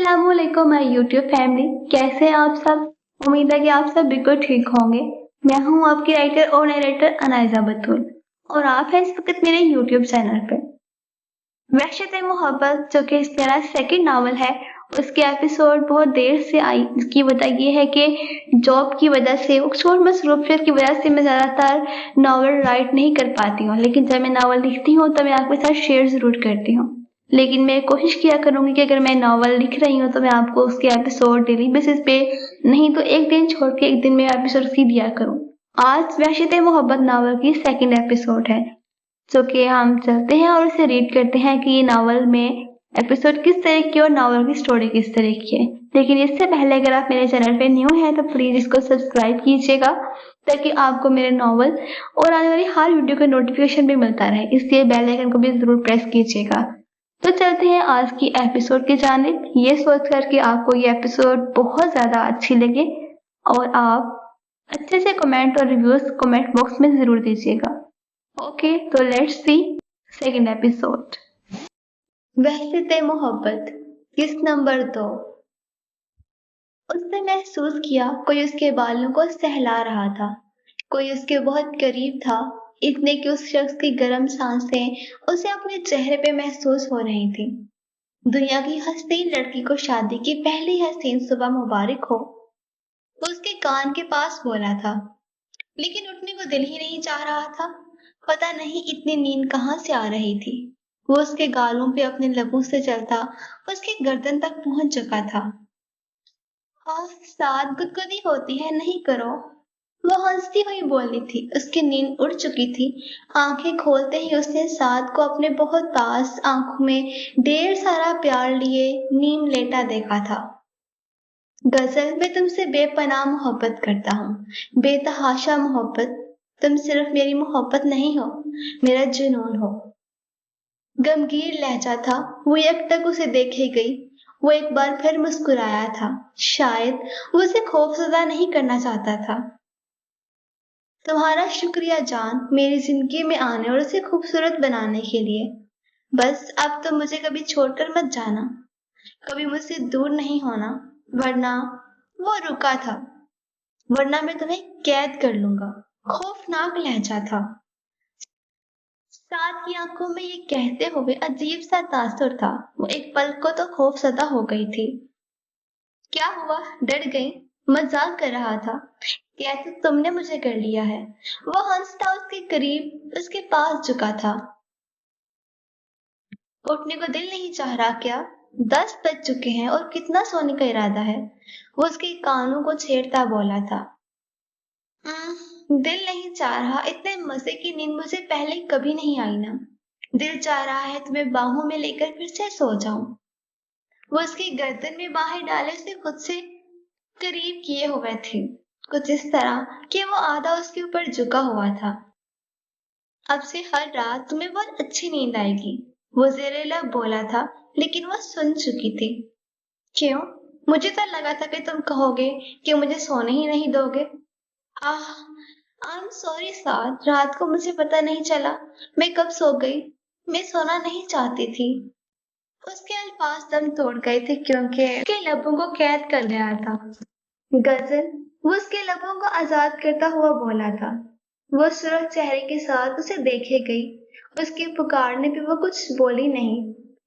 अस्सलामुअलैकुम my YouTube family, कैसे हैं आप सब। उम्मीद है कि आप सब बिल्कुल ठीक होंगे। मैं हूं आपकी राइटर और नरेटर अनाइजा बतूल और आप हैं इस वक्त मेरे यूट्यूब चैनल पे। वहशत मोहब्बत जो कि इस मेरा सेकंड नावल है, उसके एपिसोड बहुत देर से आई। इसकी वजह ये है कि जॉब की वजह से, शोर मसरूफियत की वजह से मैं ज़्यादातर नावल राइट नहीं कर पाती हूँ, लेकिन जब मैं नावल लिखती हूँ तो मैं आपके साथ शेयर ज़रूर करती हूँ। लेकिन मैं कोशिश किया करूंगी कि अगर मैं नावल लिख रही हूँ तो मैं आपको उसके एपिसोड डेली बेसिस पे, नहीं तो एक दिन छोड़ के एक दिन में एपिसोड उसकी दिया करूँ। आज वहशत मोहब्बत नावल की सेकंड एपिसोड है, जो कि हम चलते हैं और उसे रीड करते हैं कि ये नावल में एपिसोड किस तरह की और नावल की स्टोरी किस तरह की है। लेकिन इससे पहले अगर आप मेरे चैनल पे न्यू हैं तो प्लीज इसको सब्सक्राइब कीजिएगा, ताकि आपको मेरे नावल और आने वाली हर वीडियो का नोटिफिकेशन भी मिलता रहे। इसलिए बेल आइकन को भी जरूर प्रेस कीजिएगा। तो चलते हैं आज की एपिसोड की जानिब, ये सोच कर कि आपको ये एपिसोड बहुत ज्यादा अच्छी लगे और आप अच्छे से कमेंट और रिव्यूज कमेंट बॉक्स में जरूर दीजिएगा। ओके, तो लेट्स सी सेकंड एपिसोड। वहशत मोहब्बत किस्त नंबर 2। उसने महसूस किया कोई उसके बालों को सहला रहा था, कोई उसके बहुत करीब था, इतने कि उस शख्स की गर्म सांसें उसे अपने चेहरे पे महसूस हो रही थी। दुनिया की हसीन लड़की को शादी की पहली हसीन सुबह मुबारक हो, वो उसके कान के पास बोला था, लेकिन उठने को दिल ही नहीं चाह रहा था। पता नहीं इतनी नींद कहाँ से आ रही थी। वो उसके गालों पे अपने लबों से चलता उसके गर्दन तक पहुंच चुका था। हाँ, साथ गुदगुदी होती है, नहीं करो, वो हंसती हुई बोली थी। उसकी नींद उड़ चुकी थी। आंखें खोलते ही उसने साद को अपने बहुत पास, आंखों में ढेर सारा प्यार लिए नीम लेटा देखा था। गजल, मैं तुमसे बेपनाह मोहब्बत करता हूँ, बेतहाशा मोहब्बत। तुम सिर्फ मेरी मोहब्बत नहीं हो, मेरा जुनून हो। गमगीन लहजा था। वो एकटक उसे देखे गई। वो एक बार फिर मुस्कुराया था। शायद वो उसे खौफजदा नहीं करना चाहता था। तुम्हारा शुक्रिया जान, मेरी जिंदगी में आने और उसे खूबसूरत बनाने के लिए। बस अब तो मुझे कभी छोड़कर मत जाना, कभी मुझसे दूर नहीं होना, वरना। वो रुका था। वरना मैं तुम्हें कैद कर लूंगा। खौफनाक लहजा था। साद की आंखों में ये कहते हुए अजीब सा तासुर था। वो एक पल को तो खौफजदा हो गई थी। क्या हुआ, डर गई? मजाक कर रहा था। कैसे तुमने मुझे कर लिया है? वो हंसता उसके करीब, उसके पास झुका था। उठने को दिल नहीं चाह रहा क्या? 10 बज चुके हैं और कितना सोने का इरादा है? वो उसके कानों को छेड़ता बोला था। दिल नहीं चाह रहा, इतने मजे की नींद मुझे पहले कभी नहीं आई ना। दिल चाह रहा है तुम्हें बाहों में लेकर फिर से सो जाऊं। वो उसकी गर्दन में बाहें डाले उसे खुद से करीब किए हुए थे, कुछ इस तरह कि वो आधा उसके ऊपर झुका हुआ था। अब से हर रात तुम्हें बहुत अच्छी नींद आएगी, वो ज़ेरे लब बोला था, लेकिन वो सुन चुकी थी। क्यों? मुझे तो लगा था कि तुम कहोगे कि मुझे सोने ही नहीं दोगे। आह, आई एम सॉरी साद, रात को मुझे पता नहीं चला मैं कब सो गई। मैं सोना नहीं चाहती थी। उसके अल्फाज दम तोड़ गए थे क्योंकि उसके लबों को कैद कर गया था। गजल, वो उसके लबों को आजाद करता हुआ बोला था। वो सुरख चेहरे के साथ उसे देखे गई। उसके पुकारने पे वो कुछ बोली नहीं,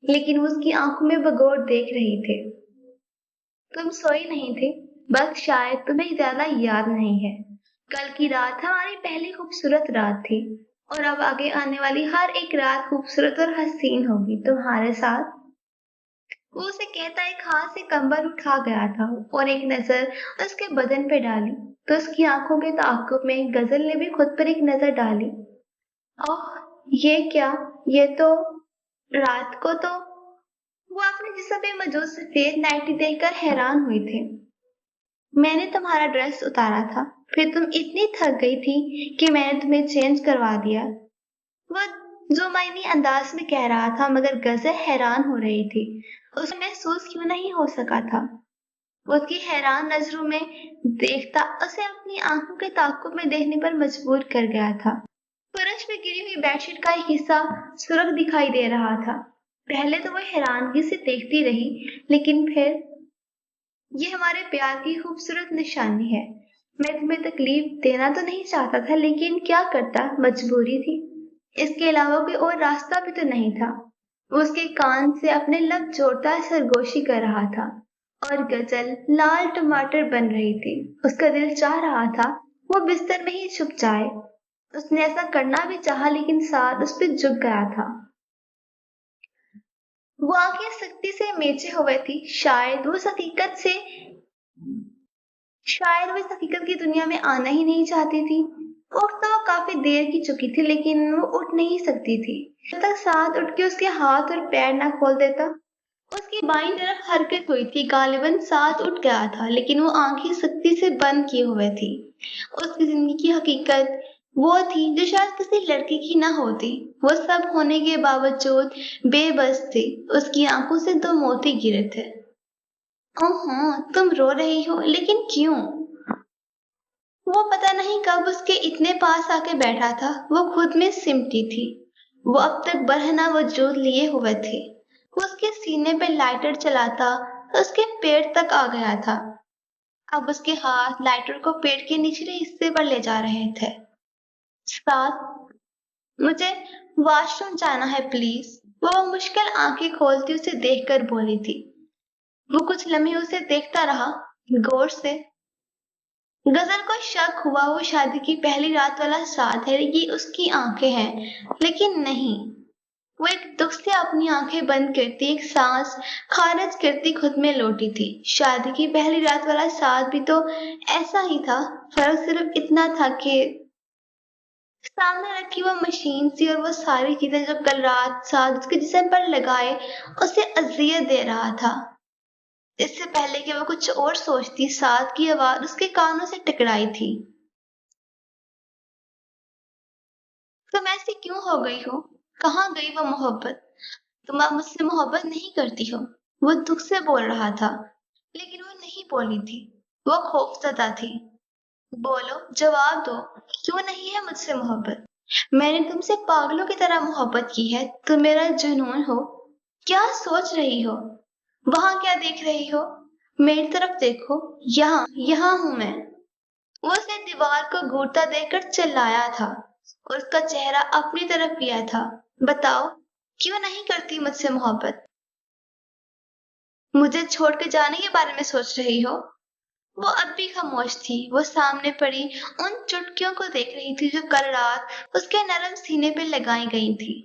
लेकिन वो उसकी आंखों में बगौर देख रही थी। तुम सोई नहीं थी, बस शायद तुम्हें ज्यादा याद नहीं है। कल की रात हमारी पहली खूबसूरत रात थी, और अब आगे आने वाली हर एक रात खूबसूरत और हसीन होगी तुम्हारे साथ। वो उसे कहता एक हाथ से कंबल उठा गया था और एक नजर उसके बदन पे डाली, तो उसकी आंखों के ताक़ुब में गजल ने भी खुद पर एक नजर डाली। ओह, ये क्या? ये तो रात को तो। वो अपने जिस्म पे मौजूद सफेद नाइटी देखकर हैरान हुई थी। मैंने तुम्हारा ड्रेस उतारा था, फिर तुम इतनी थक गई थी कि मैंने तुम्हें चेंज करवा दिया। वह जुमाइनी अंदाज में कह रहा था, मगर गजल हैरान हो रही थी। उसे महसूस क्यों नहीं हो सका था। उसकी हैरान नजरों में देखता उसे अपनी आंखों के ताक़ुब में देखने पर मजबूर कर गया था। फर्श पे गिरी हुई बेडशीट का एक हिस्सा सुर्ख दिखाई दे रहा था। पहले तो वो हैरानगी से देखती रही, लेकिन फिर ये हमारे प्यार की खूबसूरत निशानी है। मैं तुम्हें तकलीफ देना तो नहीं चाहता था, लेकिन क्या करता, मजबूरी थी। इसके अलावा कोई और रास्ता भी तो नहीं था। वो उसके कान से अपने लब जोड़ता सरगोशी कर रहा था और गजल लाल टमाटर बन रही थी। उसका दिल चाह रहा था वो बिस्तर में ही छुप जाए। उसने ऐसा करना भी चाहा, लेकिन साथ उस पर झुक गया था। वो आंखें सख्ती से मेचे हुए थी। शायद वो इस हकीकत की दुनिया में आना ही नहीं चाहती थी। उठ तो वो काफी देर की चुकी थी, लेकिन वो उठ नहीं सकती थी जब तक साथ उठ के उसके हाथ और पैर ना खोल देता। उसकी बाईं तरफ हरकत हुई थी। गालिबन साथ उठ गया था, लेकिन वो आंखें सख्ती से बंद किए हुए थी। उसकी जिंदगी की हकीकत वो थी जो शायद किसी लड़के की ना होती। वो सब होने के बावजूद बेबस थी। उसकी आंखों से दो मोती गिरे थे। ओह, तुम रो रही हो, लेकिन क्यों? वो पता नहीं कब उसके इतने पास आके बैठा था। वो खुद में सिमटी थी। वो अब तक बरहना वजूद लिए हुए थे। वो उसके सीने पे लाइटर चलाता तो उसके पेट तक आ गया था। अब उसके हाथ लाइटर को पेट के निचले हिस्से पर ले जा रहे थे। साथ, मुझे वॉशरूम जाना है प्लीज। वो मुश्किल आंखें खोलती उसे देखकर बोली थी। वो कुछ लम्हे उसे देखता रहा, गौर से। गजल को शक हुआ वो शादी की पहली रात वाला साथ है, ये उसकी आंखें हैं, लेकिन नहीं। वो एक दुख से अपनी आंखें बंद करती, एक सांस खारिज करती खुद में लौटी थी। शादी की पहली रात वाला साथ भी तो ऐसा ही था। फर्क सिर्फ इतना था कि सामने रखी वो मशीन सी और वो सारी चीजें जो कल रात साथ उसके जिस्म पर लगाए उसे अजियत दे रहा था। इससे पहले कि वो कुछ और सोचती, साथ की आवाज उसके कानों से टकराई थी। तुम ऐसी क्यों हो गई हो? कहाँ गई वो मोहब्बत? तुम अब मुझसे मोहब्बत नहीं करती हो? वो दुख से बोल रहा था, लेकिन वो नहीं बोली थी। वो खौफजदा थी। बोलो, जवाब दो, क्यों नहीं है मुझसे मोहब्बत? मैंने तुमसे पागलों की तरह मोहब्बत की है। तुम मेरा जुनून हो। क्या सोच रही हो? वहां क्या देख रही हो? मेरी तरफ देखो। यहाँ यहाँ हूं मैं। वो उसे दीवार को घूरता देखकर चिल्लाया था। उसका चेहरा अपनी तरफ किया था। बताओ, क्यों नहीं करती मुझसे मोहब्बत? मुझे छोड़ के जाने के बारे में सोच रही हो? वो अब भी खामोश थी। वो सामने पड़ी उन चुटकियों को देख रही थी जो कल रात उसके नरम सीने पे लगाई गई थी।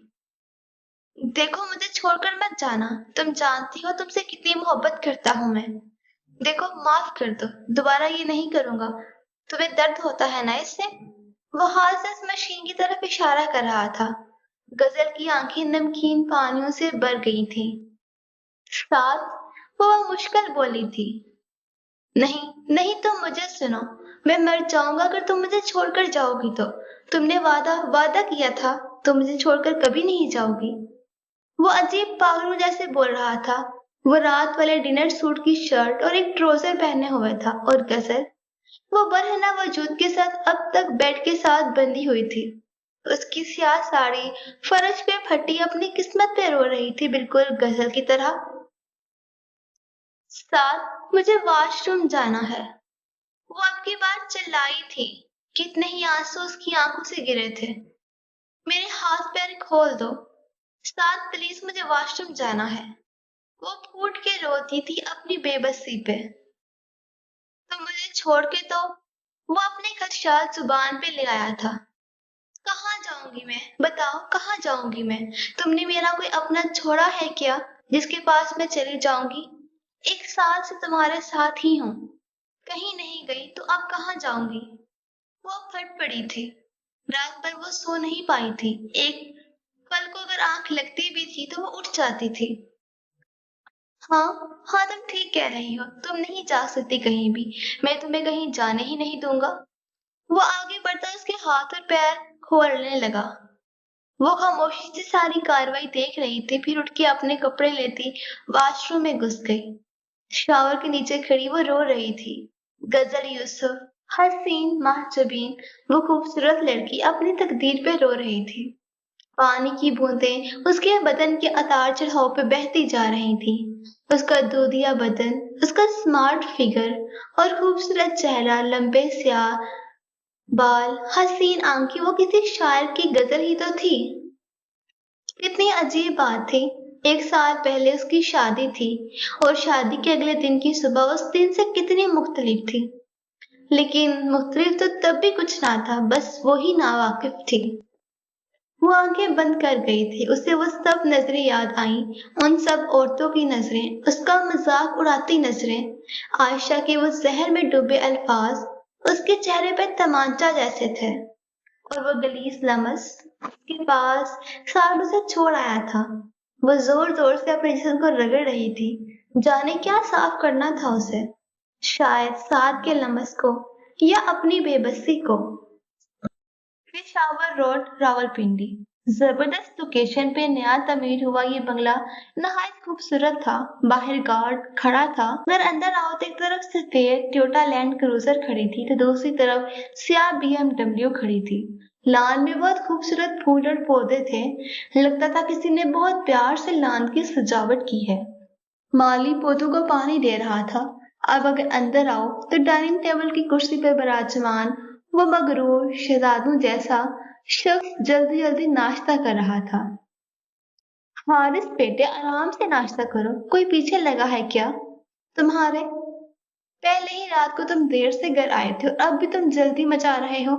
देखो, मुझे छोड़कर मत जाना। तुम जानती हो तुमसे कितनी मोहब्बत करता हूं मैं। देखो, माफ कर दो। दोबारा ये नहीं करूंगा। तुम्हें दर्द होता है ना इससे? वो हाथ से उस मशीन की तरफ इशारा कर रहा था। गजल की आंखें नमकीन पानियों से भर गई थी। साथ, वो मुश्किल बोली थी। नहीं, नहीं, तुम मुझे सुनो। मैं मर जाऊंगा अगर तुम मुझे छोड़कर जाओगी तो। तुमने वादा वादा किया था, तुम मुझे छोड़कर कभी नहीं जाओगी। वो अजीब पागलों जैसे बोल रहा था। वो रात वाले डिनर सूट की शर्ट और एक ट्राउजर पहने हुए था, और गजल, वो बरहना वजूद के साथ अब तक बेड के साथ बंधी हुई थी। उसकी स्याह साड़ी फर्श पे फटी अपनी किस्मत पे रो रही थी, बिल्कुल गजल की तरह। साथ, मुझे वॉशरूम जाना है। वो अब की बार चिल्लाई थी। कितने ही आंसू उसकी आंखों से गिरे थे। मेरे हाथ पैर खोल दो। साथ, प्लीज, मुझे वॉशरूम जाना है। वो फूट के रोती थी अपनी बेबसी पे। तो मुझे छोड़ के तो। वो अपने खदशात जुबान पे ले आया था। कहाँ जाऊंगी मैं? बताओ, कहाँ जाऊंगी मैं? तुमने मेरा कोई अपना छोड़ा है क्या, जिसके पास मैं चली जाऊंगी? एक साल से तुम्हारे साथ ही हूँ। कहीं नहीं गई तो अब कहाँ जाऊंगी? वो फट पड़ी थी। रात भर वो सो नहीं पाई थी। एक पल को अगर आंख लगती भी थी तो वो उठ जाती थी। हाँ, हाँ, तुम ठीक कह रही हो। तुम नहीं जा सकती कहीं भी। मैं तुम्हें कहीं जाने ही नहीं दूंगा। वो आगे बढ़ता उसके हाथ और पैर खोलने लगा। वो खामोशी से सारी कार्रवाई देख रही थी, फिर उठ के अपने कपड़े लेती वॉशरूम में घुस गई। शावर के नीचे खड़ी वो रो रही थी। गजल यूसुफ, हसीन महजबीन, वो खूबसूरत लड़की अपनी तकदीर पे रो रही थी। पानी की बूंदें उसके बदन के अतार चढ़ाव पे बहती जा रही थी। उसका दूधिया बदन, उसका स्मार्ट फिगर और खूबसूरत चेहरा, लंबे स्याह बाल, हसीन आंखें, वो किसी शायर की गजल ही तो थी। कितनी अजीब बात थी। 1 साल पहले उसकी शादी थी और शादी के अगले दिन की सुबह उस दिन से कितनी मुख्तलिफ थी। लेकिन मुख्तलिफ तो तब भी कुछ ना था, बस वो ही नावाकिफ थी। वो आंखें बंद कर गई थी। उसे वो सब नजरें याद आईं, उन सब औरतों की नजरें, उसका मजाक उड़ाती नजरें, आयशा के वो जहर में डूबे अल्फाज उसके चेहरे पर तमांचा जैसे थे। और वो गलीस लम्स उसके पास सालों से छोड़ आया था। वो जोर जोर से अपने जिस्म को रगड़ रही थी, जाने क्या साफ करना था उसे, शायद साद के लम्स को या अपनी बेबसी को। पेशावर रोड, रावलपिंडी। जबरदस्त लोकेशन पे नया तमीर हुआ ये बंगला नहायत खूबसूरत था। बाहर गार्ड खड़ा था। अगर अंदर आओ तो एक तरफ सफेद टोयोटा लैंड क्रूजर खड़ी थी तो दूसरी तरफ स्याह BMW खड़ी थी। लॉन में बहुत खूबसूरत फूल और पौधे थे। लगता था किसी ने बहुत प्यार से लॉन की सजावट की है। माली पौधों को पानी दे रहा था। अब अगर अंदर आओ तो डाइनिंग टेबल की कुर्सी पर विराजमान वो मगरूर शहजादों जैसा शख्स जल्दी जल्दी नाश्ता कर रहा था। हारिस बेटे, आराम से नाश्ता करो, कोई पीछे लगा है क्या तुम्हारे? पहले ही रात को तुम देर से घर आए थे और अब भी तुम जल्दी मचा रहे हो।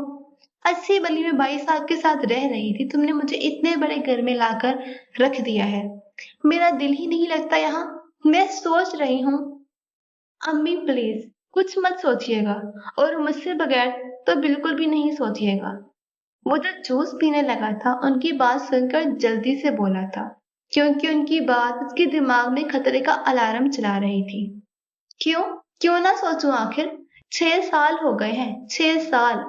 अच्छी भली मैं भाई साहब के साथ रह रही थी, तुमने मुझे इतने बड़े घर में लाकर रख दिया है। मेरा दिल ही नहीं लगता यहाँ। मैं सोच रही हूँ। अम्मी प्लीज कुछ मत सोचिएगा, और मुझसे बगैर तो बिल्कुल भी नहीं सोचिएगा। वो जब जूस पीने लगा था उनकी बात सुनकर जल्दी से बोला था, क्योंकि उनकी बात उसके दिमाग में खतरे का अलार्म चला रही थी। क्यों क्यों ना सोचूं आखिर? 6 साल हो गए हैं, 6 साल।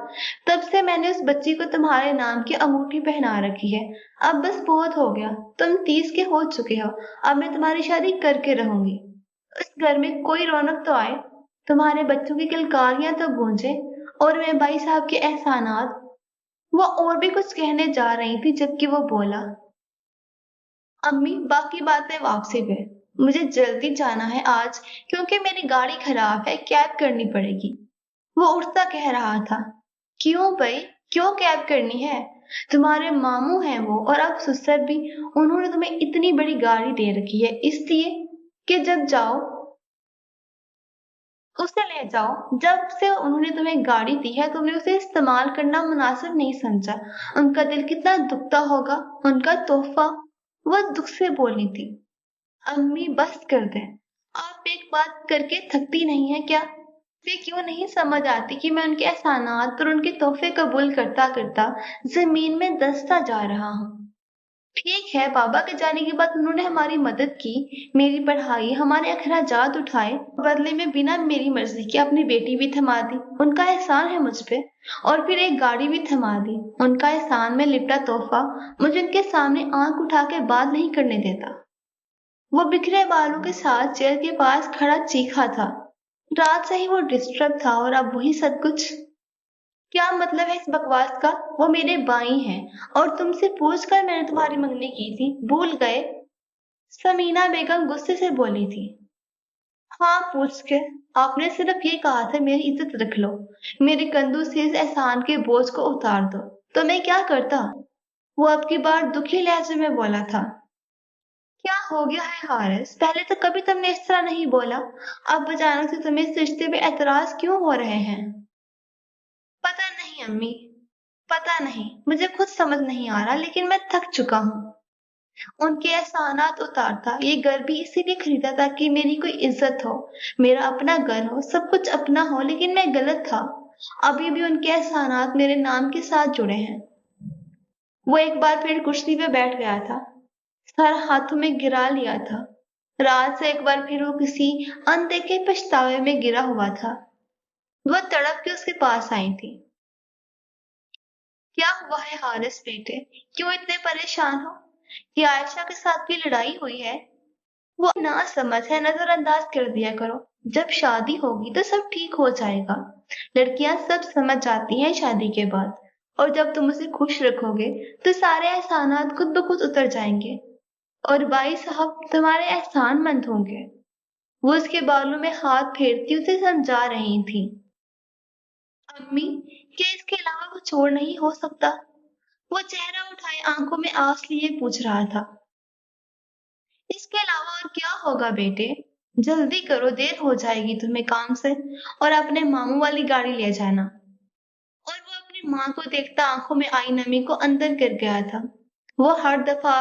तब से मैंने उस बच्ची को तुम्हारे नाम की अंगूठी पहना रखी है। अब बस बहुत हो गया। तुम 30 के हो चुके हो। अब मैं तुम्हारी शादी करके रहूंगी। उस घर में कोई रौनक तो आए, तुम्हारे बच्चों की किलकारियां तो गूंजे, और मैं भाई साहब के एहसानात। वो और भी कुछ कहने जा रही थी जबकि वो बोला, अम्मी बाकी बातें वापसी पे। मुझे जल्दी जाना है आज, क्योंकि मेरी गाड़ी खराब है, कैब करनी पड़ेगी। वो उठता कह रहा था। क्यों भाई, क्यों कैब करनी है? तुम्हारे मामू हैं वो, और अब ससुर भी। उन्होंने तुम्हें इतनी बड़ी गाड़ी दे रखी है इसलिए कि जब जाओ उसे ले जाओ। जब से उन्होंने तुम्हें गाड़ी दी है तुमने उसे इस्तेमाल करना मुनासिब नहीं समझा। उनका दिल कितना दुखता होगा, उनका तोहफा। वह दुख से बोली थी। अम्मी बस कर दे। आप एक बात करके थकती नहीं है क्या? वे क्यों नहीं समझ आती कि मैं उनके एहसानात और उनके तोहफे कबूल करता करता जमीन में दसता जा रहा हूँ। ठीक है, बाबा के जाने के बाद उन्होंने हमारी मदद की, मेरी पढ़ाई, हमारे अखराजात उठाए, बदले में बिना मेरी मर्जी के अपनी बेटी भी थमा दी। उनका एहसान है मुझ पे। और फिर एक गाड़ी भी थमा दी। उनका एहसान में लिपटा तोहफा मुझे उनके सामने आंख उठा के बात नहीं करने देता। वो बिखरे बालों के साथ चेयर के पास खड़ा चीखा था। रात से ही वो डिस्टर्ब था और अब वही सब कुछ। क्या मतलब है इस बकवास का? वो मेरे बाई हैं और तुमसे पूछकर मैंने तुम्हारी मंगनी की थी, भूल गए? समीना बेगम गुस्से से बोली थी। हाँ, पूछ के। आपने सिर्फ ये कहा था मेरी इज्जत रख लो, मेरे कंधों से इस एहसान के बोझ को उतार दो, तो मैं क्या करता? वो अब की बार दुखी लहजे में बोला था। क्या हो गया है हारिस? पहले तो कभी तुमने इस तरह नहीं बोला। अब अचानक से तुम्हें इस रिश्ते पे एतराज क्यों हो रहे हैं? पता नहीं अम्मी, पता नहीं, मुझे खुद समझ नहीं आ रहा, लेकिन मैं थक चुका हूँ। उनके एहसानात उतारता, ये घर भी इसीलिए खरीदा ताकि मेरी कोई इज्जत हो, मेरा अपना घर हो, सब कुछ अपना हो, लेकिन मैं गलत था। अभी भी उनके एहसानात मेरे नाम के साथ जुड़े हैं। वो एक बार फिर कुर्सी पे बैठ गया था, सर हाथों में गिरा लिया था। रात से एक बार फिर वो किसी अनदेखे पछतावे में गिरा हुआ था। वह तड़प के उसके पास आई थी। क्या हुआ है हारिस बेटे, क्यों इतने परेशान हो? कि आयशा के साथ भी लड़ाई हुई है? वो ना समझ है, नजरअंदाज कर दिया करो। जब शादी होगी तो सब ठीक हो जाएगा। लड़कियां सब समझ जाती हैं शादी के बाद। और जब तुम उसे खुश रखोगे तो सारे एहसानात खुद ब खुद उतर जाएंगे, और भाई साहब तुम्हारे एहसान मंद होंगे। वो उसके बालों में हाथ फेरती उसे समझा रही थी। अम्मी, क्या इसके अलावा कुछ और नहीं हो सकता? वो चेहरा उठाए आंखों में आंस लिए पूछ रहा था। इसके अलावा और क्या होगा बेटे? जल्दी करो, देर हो जाएगी तुम्हें काम से। और अपने मामू वाली गाड़ी ले जाना। और वो अपनी माँ को देखता आंखों में आई नमी को अंदर गिर गया था। वो हर दफा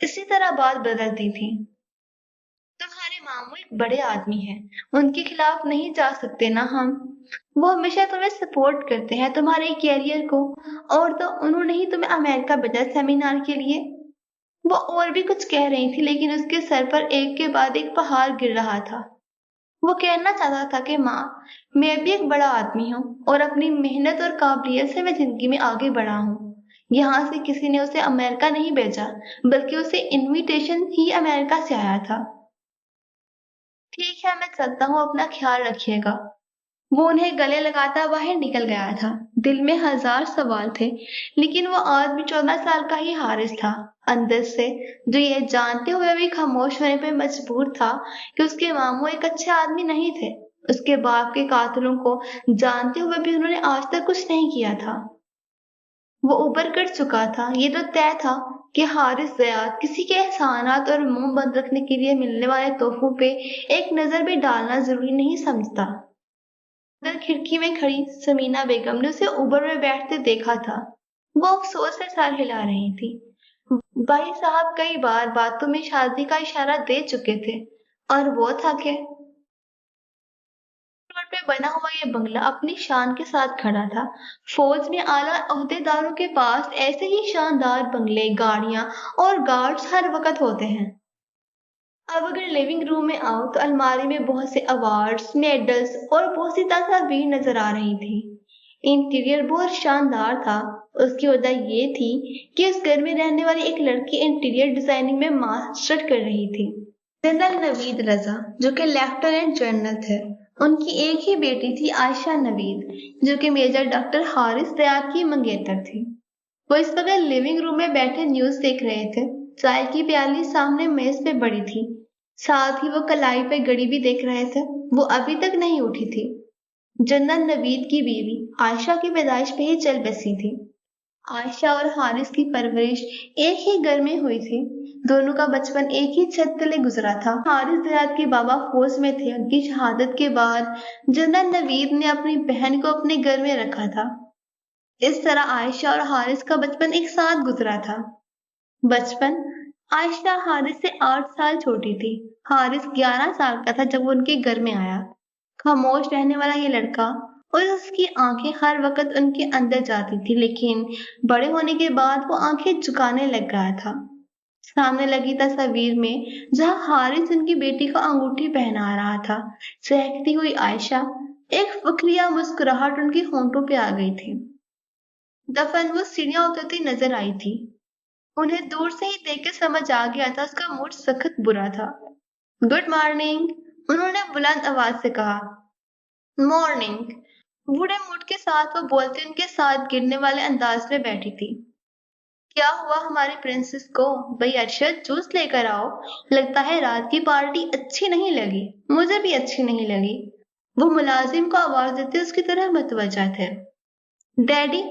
इसी तरह बात बदलती थी। तुम्हारे मामू एक बड़े आदमी हैं, उनके खिलाफ नहीं जा सकते ना हम। वो हमेशा तुम्हें सपोर्ट करते हैं, तुम्हारे कैरियर को। और तो उन्होंने ही तुम्हें अमेरिका भेजा सेमिनार के लिए। वो और भी कुछ कह रही थी, लेकिन उसके सर पर एक के बाद एक पहाड़ गिर रहा था। वो कहना चाहता था कि माँ, मैं भी एक बड़ा आदमी हूँ और अपनी मेहनत और काबिलियत से मैं जिंदगी में आगे बढ़ा हूँ। यहाँ से किसी ने उसे अमेरिका नहीं भेजा, बल्कि उसे इनविटेशन ही अमेरिका से आया था। ठीक है, मैं चलता हूँ, अपना ख्याल रखिएगा। वो उन्हें गले लगाता बाहर निकल गया था। दिल में हजार सवाल थे, लेकिन वो आज भी 14 साल का ही हारिस था। अंदर से जो ये जानते हुए भी खामोश होने पर मजबूर था कि उसके मामू एक अच्छे आदमी नहीं थे। उसके बाप के कातिलों को जानते हुए भी उन्होंने आज तक कुछ नहीं किया था। वो उबर कर चुका था। ये तो तय था कि हारिस ज़याद किसी के एहसानात और मुंह बंद रखने के लिए मिलने वाले तोहफों पे एक नजर भी डालना जरूरी नहीं समझता। अंदर खिड़की में खड़ी समीना बेगम ने उसे उबर में बैठते देखा था। वो अफसोस से सर हिला रही थी। भाई साहब कई बार बातों में शादी का इशारा दे चुके थे, और वो था कि रोड पे बना हुआ ये बंगला अपनी शान के साथ खड़ा था। फौज में आला ओहदेदारों के पास ऐसे ही शानदार बंगले, गाड़ियां और गार्ड्स हर वक्त होते हैं। अब अगर लिविंग रूम में आओ तो अलमारी में बहुत से अवार्ड्स, मेडल्स और बहुत सी तस्वीर नजर आ रही थी। इंटीरियर बहुत शानदार था। उसकी वजह ये थी कि उस घर में रहने वाली एक लड़की इंटीरियर डिजाइनिंग में मास्टर कर रही थी। जनरल नवीद रजा, जो कि लेफ्टिनेंट जनरल थे। उनकी एक ही बेटी थी आयशा नवीद, जो कि मेजर डॉक्टर हारिस दयाद की मंगेतर थी। वो इस वक्त लिविंग रूम में बैठे न्यूज देख रहे थे। चाय की प्याली सामने मेज पे पड़ी थी। साथ ही वो कलाई पे घड़ी भी देख रहे थे। वो अभी तक नहीं उठी थी। जनरल नवीद की बीवी आयशा की पैदाइश पे ही चल बसी थी। आयशा और हारिस की परवरिश एक ही घर में हुई थी। दोनों का बचपन एक ही छत तले गुजरा था। हारिस दयाद के बाबा फौज में थे। उनकी शहादत के बाद जनरल नवीद ने अपनी बहन को अपने घर में रखा था। इस तरह आयशा और हारिस का बचपन एक साथ गुजरा था। बचपन, आयशा हारिस से 8 साल छोटी थी। हारिस 11 साल का था जब वो उनके घर में आया। खामोश रहने वाला ये लड़का, और उसकी आंखें हर वक्त उनके अंदर जाती थी, लेकिन बड़े होने के बाद वो आंखें झुकाने लग गया था। सामने लगी तस्वीर में जहां हारिस उनकी बेटी को अंगूठी पहना रहा था, सहकती हुई आयशा, एक फुकरिया मुस्कुराहट उनके होंठों पे आ गई थी। दफन वो सीढ़ियां उतरती नजर आई थी। उन्हें दूर से ही देख के समझ आ गया था उसका मूड सख्त बुरा था। गुड मॉर्निंग, उन्होंने बुलंद आवाज से कहा। मॉर्निंग, बूढ़े मूड के साथ वो बोलते उनके साथ गिरने वाले अंदाज में बैठी थी। क्या हुआ हमारी प्रिंसेस को? भाई अरशद, जूस लेकर आओ। लगता है रात की पार्टी अच्छी नहीं लगी। मुझे भी अच्छी नहीं लगी। वो मुलाजिम को आवाज देते उसकी तरह मतवजा थे। डैडी,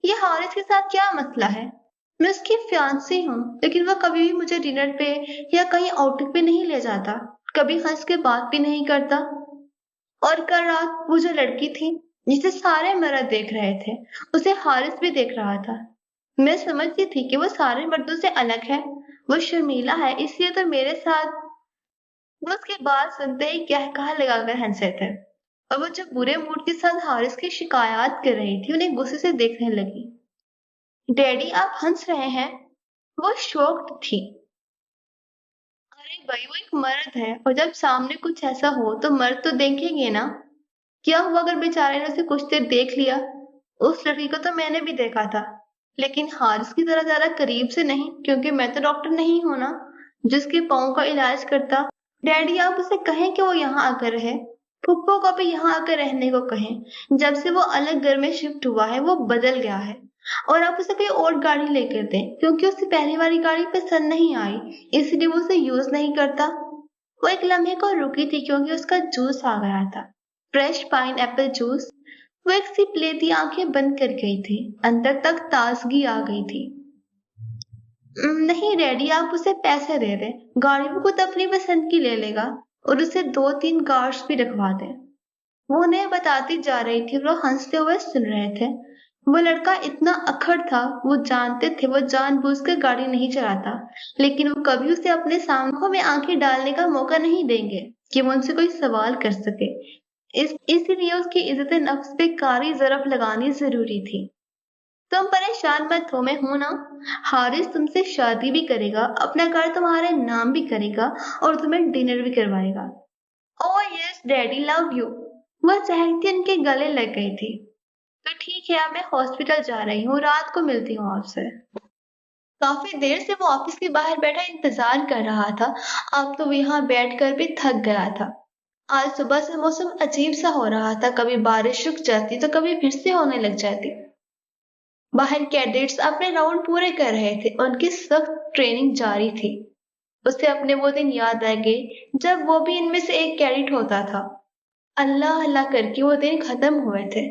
ये हारिस के साथ क्या मसला है? मैं उसकी फियांसी हूँ, लेकिन वो कभी भी मुझे डिनर पे या कहीं आउटिंग पे नहीं ले जाता। कभी हंस के बात भी नहीं करता। और कल रात वो जो लड़की थी जिसे सारे मर्द देख रहे थे, उसे हारिस भी देख रहा था। मैं समझती थी कि वो सारे मर्दों से अलग है। वो शर्मीला है, इसलिए तो मेरे साथ। वो उसके बात सुनते ही क्या कहा लगाकर हंसे थे। और वो जब बुरे मूड के साथ हारिस की शिकायत कर रही थी, उन्हें गुस्से से देखने लगी। डैडी, आप हंस रहे हैं? वो शॉक्ड थी। अरे भाई, वो एक मर्द है, और जब सामने कुछ ऐसा हो तो मर्द तो देखेंगे ना। क्या हुआ अगर बेचारे ने उसे कुछ देर देख लिया? उस लड़की को तो मैंने भी देखा था, लेकिन हारिस की तरह ज्यादा करीब से नहीं, क्योंकि मैं तो डॉक्टर नहीं हूं ना, जिसके पाँव का इलाज करता। डैडी, आप उसे कहें कि वो यहाँ आकर रहे। फुप्पो को भी यहाँ आकर रहने को कहें। जब से वो अलग घर में शिफ्ट हुआ है वो बदल गया है। और आप उसे कोई और गाड़ी लेकर दें, क्योंकि उसे पहली वाली गाड़ी पसंद नहीं आई, इसलिए वो उसे यूज नहीं करता। वो एक लम्हे को रुकी थी क्योंकि उसका जूस आ गया था, फ्रेश पाइन एप्पल जूस। वो एक सिप लेती आंखें बंद कर गई थी। अंदर तक ताजगी आ गई थी। नहीं डैडी, आप उसे पैसे दे दें, गाड़ी वो खुद अपनी पसंद की ले लेगा और उसे 2-3 कार्ड्स भी रखवा दें। वो उन्हें बताती जा रही थी, वो हंसते हुए सुन रहे थे। वो लड़का इतना अक्खड़ था, वो जानते थे वो जानबूझकर गाड़ी नहीं चलाता, लेकिन वो कभी उसे अपने सामने में आंखें डालने का मौका नहीं देंगे कि वो उनसे कोई सवाल कर सके। इसीलिए उसकी इज्जत नफ्स पे कारी ज़रफ़ लगानी जरूरी थी। तुम परेशान मत हो, मैं हूं ना। हारिस तुमसे शादी भी करेगा, अपना घर तुम्हारे नाम भी करेगा और तुम्हें डिनर भी करवाएगा। Oh yes daddy, love you. वह चहकती उनके गले लग गई थी। तो ठीक है, अब मैं हॉस्पिटल जा रही हूँ, रात को मिलती हूँ आपसे। काफी देर से वो ऑफिस के बाहर बैठा इंतजार कर रहा था। अब तो वो यहाँ बैठकर भी थक गया था। आज सुबह से मौसम अजीब सा हो रहा था, कभी बारिश रुक जाती तो कभी फिर से होने लग जाती। बाहर कैडेट्स अपने राउंड पूरे कर रहे थे, उनकी सख्त ट्रेनिंग जारी थी। उसे अपने वो दिन याद आ गए जब वो भी इनमें से एक कैडेट होता था। अल्लाह अल्लाह करके वो दिन खत्म हुए थे।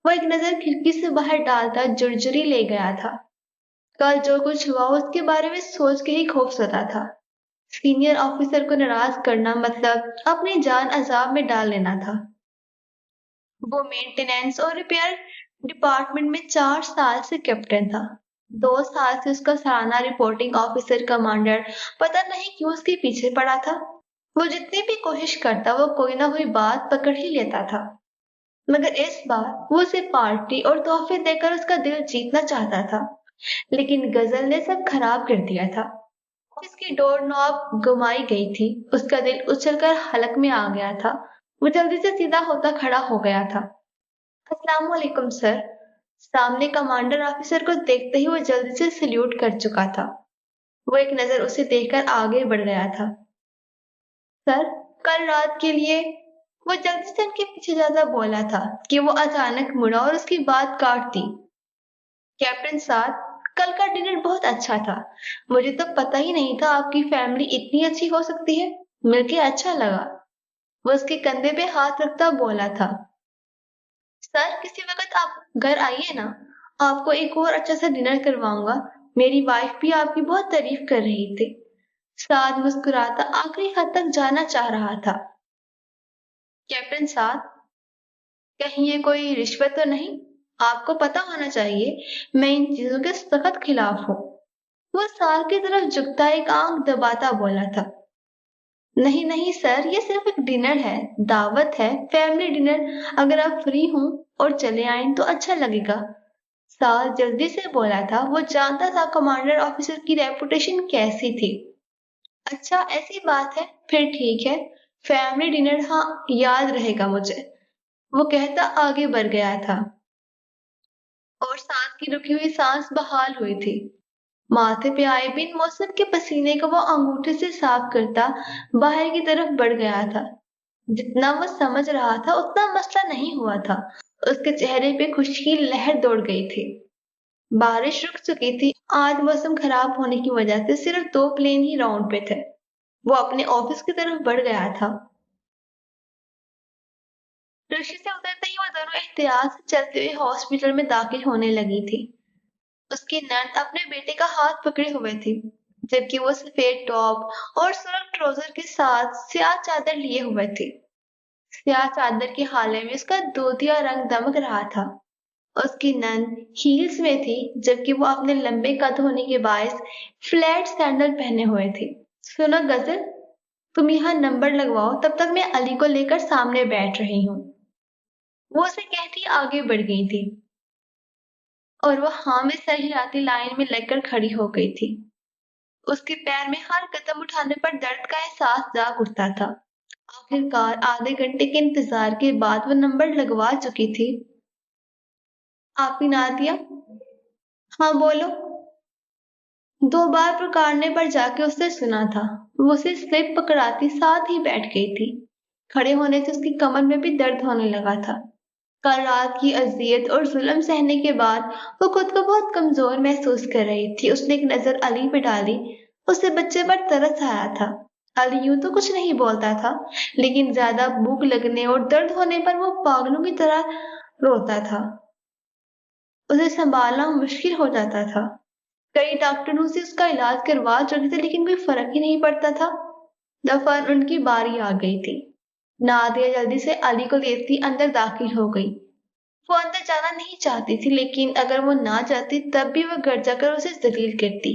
वो एक नजर खिड़की से बाहर डालता जुरजुरी ले गया था। कल जो कुछ हुआ उसके बारे में सोच के ही खौफजदा था। सीनियर ऑफिसर को नाराज करना मतलब अपनी जान अजाब में डाल लेना था। वो मेंटेनेंस और रिपेयर डिपार्टमेंट में 4 साल से कैप्टन था। 2 साल से उसका सालाना रिपोर्टिंग ऑफिसर कमांडर पता नहीं क्यों उसके पीछे पड़ा था। वो जितनी भी कोशिश करता वो कोई ना कोई बात पकड़ ही लेता था, मगर इस बार वो उसे पार्टी और तोहफे देकर उसका दिल जीतना चाहता था, लेकिन गजल ने सब खराब कर दिया था। इसकी डोर नॉब घुमाई गई थी, उसका दिल उछलकर हलक में आ गया था। वो जल्दी से सीधा होता खड़ा हो गया था। अस्सलाम वालेकुम सर। सामने कमांडर ऑफिसर को देखते ही वो जल्दी से सल्यूट कर चुका था। वो एक नजर उसे देखकर आगे बढ़ गया था। सर, कल रात के लिए। वो जल्दी से उनके पीछे ज्यादा बोला था कि वो अचानक मुड़ा और उसकी बात काट दी। कैप्टन साहब, कल का डिनर बहुत अच्छा था। मुझे तो पता ही नहीं था आपकी फैमिली इतनी अच्छी हो सकती है। मिलके अच्छा लगा। वो उसके कंधे पे हाथ रखता बोला था। सर, किसी वक्त आप घर आइए ना, आपको एक और अच्छा सा डिनर करवाऊंगा। मेरी वाइफ भी आपकी बहुत तारीफ कर रही थी। साद मुस्कुराता आखिरी हद तक जाना चाह रहा था। कैप्टन साहब, कहीं ये कोई रिश्वत तो नहीं? आपको पता होना चाहिए मैं इन चीजों के सख्त खिलाफ हूँ। वो साल की तरफ झुकता एक आंख दबाता बोला था। नहीं नहीं सर, ये सिर्फ एक डिनर है, दावत है, फैमिली डिनर। अगर आप फ्री हों और चले आए तो अच्छा लगेगा। साल जल्दी से बोला था, वो जानता था कमांडर ऑफिसर की रेपुटेशन कैसी थी। अच्छा ऐसी बात है, फिर ठीक है। फैमिली डिनर, हाँ याद रहेगा मुझे। वो कहता आगे बढ़ गया था और सांस की रुकी हुई सांस बहाल हुई थी। माथे पे आए बिन मौसम के पसीने को वो अंगूठे से साफ करता बाहर की तरफ बढ़ गया था। जितना वो समझ रहा था उतना मसला नहीं हुआ था। उसके चेहरे पे खुशी की लहर दौड़ गई थी। बारिश रुक चुकी थी। आज मौसम खराब होने की वजह से सिर्फ 2 प्लेन ही राउंड पे थे। वो अपने ऑफिस की तरफ बढ़ गया था। रिक्शे से उतरते ही वो दोनों एहतियात से चलते हुए हॉस्पिटल में दाखिल होने लगी थी। उसकी नर्स अपने बेटे का हाथ पकड़े हुए थी, जबकि वो सफेद टॉप और सुर्ख ट्राउजर के साथ स्याह चादर लिए हुए थी। स्याह चादर के हाले में उसका दूधिया रंग दमक रहा था। उसकी नन हील्स में थी, जबकि वो अपने लंबे कद होने के बायस फ्लैट सैंडल पहने हुए थी। सुनो गजल, तुम यहाँ नंबर लगवाओ, तब तक मैं अली को लेकर सामने बैठ रही हूँ। वो उसे कहती आगे बढ़ गई थी और वह हाँ में सर हिलाती लाइन में लगकर खड़ी हो गई थी। उसके पैर में हर कदम उठाने पर दर्द का एहसास जाग उठता था। आखिरकार आधे घंटे के इंतजार के बाद वो नंबर लगवा चुकी थी। आप ही ना दिया? हाँ बोलो। 2 बार पुकारने पर जाके उसने सुना था। वो उसे स्लिप पकड़ाती साथ ही बैठ गई थी। खड़े होने से उसकी कमर में भी दर्द होने लगा था। कल रात की अजियत और जुल्म सहने के बाद वो खुद को बहुत कमजोर महसूस कर रही थी। उसने एक नजर अली पे डाली। उसे बच्चे पर तरस आया था। अली यूं तो कुछ नहीं बोलता था, लेकिन ज्यादा भूख लगने और दर्द होने पर वो पागलों की तरह रोता था। उसे संभालना मुश्किल हो जाता था। कई डॉक्टरों से उसका इलाज करवा चुके थे, लेकिन कोई फर्क ही नहीं पड़ता था। दफन उनकी बारी आ गई थी। नादिया जल्दी से अली को लेती अंदर दाखिल हो गई। वो अंदर जाना नहीं चाहती थी, लेकिन अगर वो ना चाहती तब भी वो घर जाकर उसे जलील करती।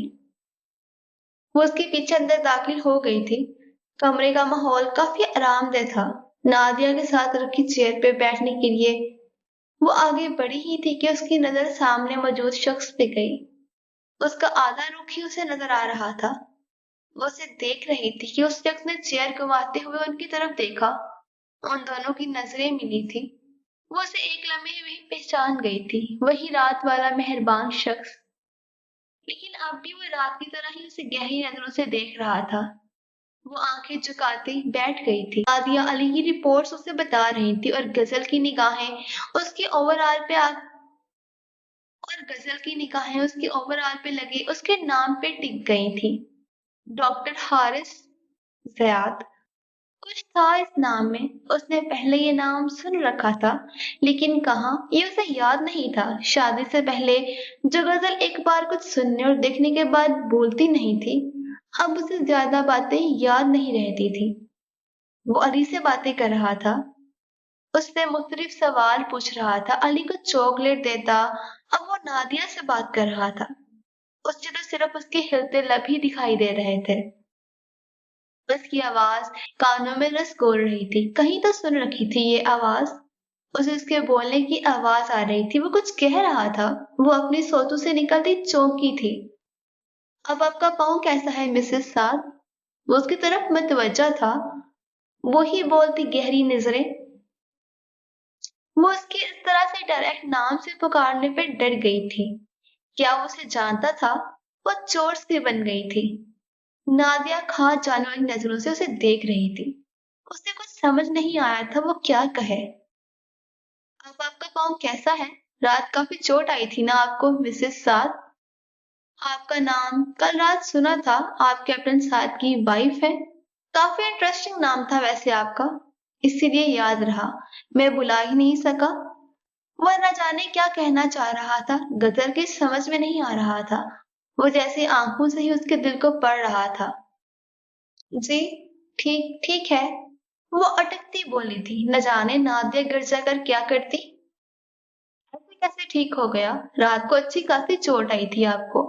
वो उसके पीछे अंदर दाखिल हो गई थी। कमरे का माहौल काफी आरामदेह था। नादिया के साथ रखी चेयर पे बैठने के लिए वो आगे बढ़ी ही थी कि उसकी नजर सामने मौजूद शख्स पे गई। उसका आधा रुख ही उसे नजर आ रहा था। वो उसे देख रही थी कि उस शख्स ने चेयर घुमाते हुए उनकी तरफ देखा। उन दोनों की नजरें मिली थी। वो उसे एक लम्हे में ही पहचान गई थी, वही रात वाला मेहरबान शख्स। लेकिन अब भी वो रात की तरह ही उसे गहरी नजरों से देख रहा था। वो आंखें झुकाती बैठ गई थी। आदिया अली की रिपोर्ट्स उसे बता रही थी और उसकी ओवरऑल पे आ, गजल की निगाहें उसकी ओवरऑल पे लगे उसके नाम पे टिक गई थी। Doctor Haris Ziyad. कुछ था इस नाम में। उसने पहले ये नाम सुन रखा था, लेकिन कहाँ ये उसे याद नहीं था। शादी से पहले जो गजल एक बार कुछ सुनने और देखने के बाद भूलती नहीं थी, अब उसे ज्यादा बातें याद नहीं रहती थी। वो अली से बातें कर रहा था। उससे मुख्तलिफ सवाल पूछ रहा था, अली को चॉकलेट देता। अब वो नादिया से बात कर रहा था। उससे तो सिर्फ उसके हिलते लब ही दिखाई दे रहे थे। उसकी आवाज कानों में रस घोल रही थी। कहीं तो सुन रखी थी ये आवाज। उसे उसके बोलने की आवाज आ रही थी। वो कुछ कह रहा था। वो अपनी सोचों से निकलती चौंकी थी। अब आपका पाँव कैसा है मिसेस साद? वो उसकी तरफ मतवज्जा था। वो ही बोलती गहरी नजरें। वो उसके इस तरह से डायरेक्ट नाम से पुकारने पर डर गई थी। क्या वो उसे जानता था? वो चोर सी बन गई थी। नादिया खा जाने वाली नजरों से उसे देख रही थी। उसे कुछ समझ नहीं आया था वो क्या कहे। अब आपका पाँव कैसा है? रात काफी चोट आई थी ना आपको मिसेस साद? आपका नाम कल रात सुना था। आप कैप्टन साद की वाइफ है। काफी इंटरेस्टिंग नाम था वैसे आपका, इसीलिए याद रहा। मैं बुला ही नहीं सका। वह न जाने क्या कहना चाह रहा था। गदर की समझ में नहीं आ रहा था। वो जैसे आंखों से ही उसके दिल को पढ़ रहा था। जी, ठीक ठीक है। वो अटकती बोली थी। न जाने नादिया गिर जाकर क्या करती। ऐसे कैसे ठीक हो गया? रात को अच्छी खासी चोट आई थी आपको।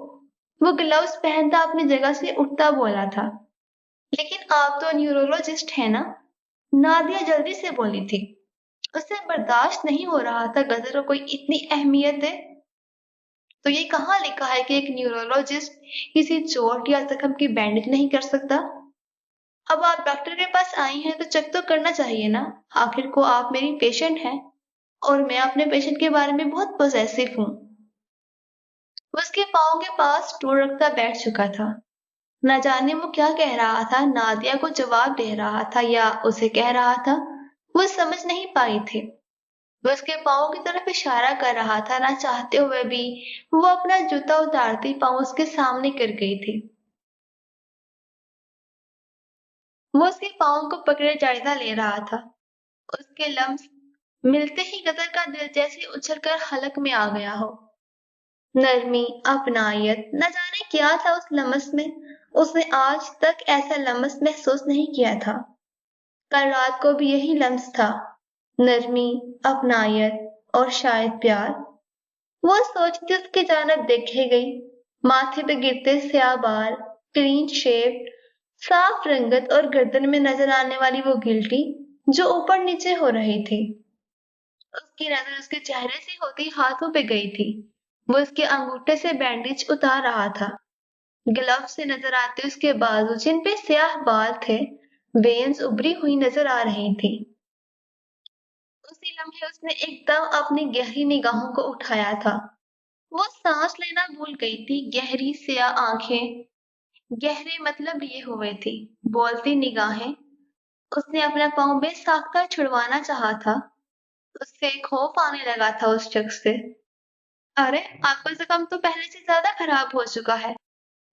वो ग्लव्स पहनता अपनी जगह से उठता बोला था। लेकिन आप तो न्यूरोलॉजिस्ट है ना? नादिया जल्दी से बोली थी। उसे बर्दाश्त नहीं हो रहा था गदर को कोई इतनी अहमियत है। तो ये कहाँ लिखा है कि एक न्यूरोलॉजिस्ट किसी चोट या जख्म की बैंडेज नहीं कर सकता? अब आप डॉक्टर के पास आई हैं तो चेक तो करना चाहिए ना। आखिर को आप मेरी पेशेंट हैं और मैं अपने पेशेंट के बारे में बहुत पॉसेसिव हूँ। वो उसके पाँव के पास स्टूल रखता बैठ चुका था। न जाने वो क्या कह रहा था, नादिया को जवाब दे रहा था या उसे कह रहा था। वो समझ नहीं पाई थी। वो उसके पाँव की तरफ इशारा कर रहा था। ना चाहते हुए भी वो अपना जूता उतारती पाँव उसके सामने कर गई थी। वो उसके पाँव को पकड़े जायजा ले रहा था। उसके लम्स मिलते ही गदर का दिल जैसे उछलकर हलक में आ गया हो। नरमी, अपनायत, न जाने क्या था उस लम्स में। उसने आज तक ऐसा लम्स महसूस नहीं किया था। कल रात को भी यही लम्स था। नरमी, अपनायत और शायद प्यार। वो सोचती उसकी जानब देखे गई। माथे पे गिरते स्याह बाल, क्लीन शेव, साफ रंगत और गर्दन में नजर आने वाली वो गिल्टी जो ऊपर नीचे हो रही थी। उसकी नजर उसके चेहरे से होती हाथों पे गई थी। वो उसके अंगूठे से बैंडेज उतार रहा था। ग्लव से नजर आते उसके बाजू जिन पे स्याह बाल थे, वेन्स उभरी हुई नजर आ रही थी। उसी लम्हे उसने एकदम अपनी गहरी निगाहों को उठाया था। वो सांस लेना भूल गई थी। गहरी स्याह आंखें, गहरे मतलब लिए हुए थी, बोलती निगाहें। उसने अपना पाँव बेसाख्ता छुड़वाना चाहा था। उससे खौफ आने लगा था उस शख्स से। अरे, आपका जख्म तो पहले से ज्यादा खराब हो चुका है।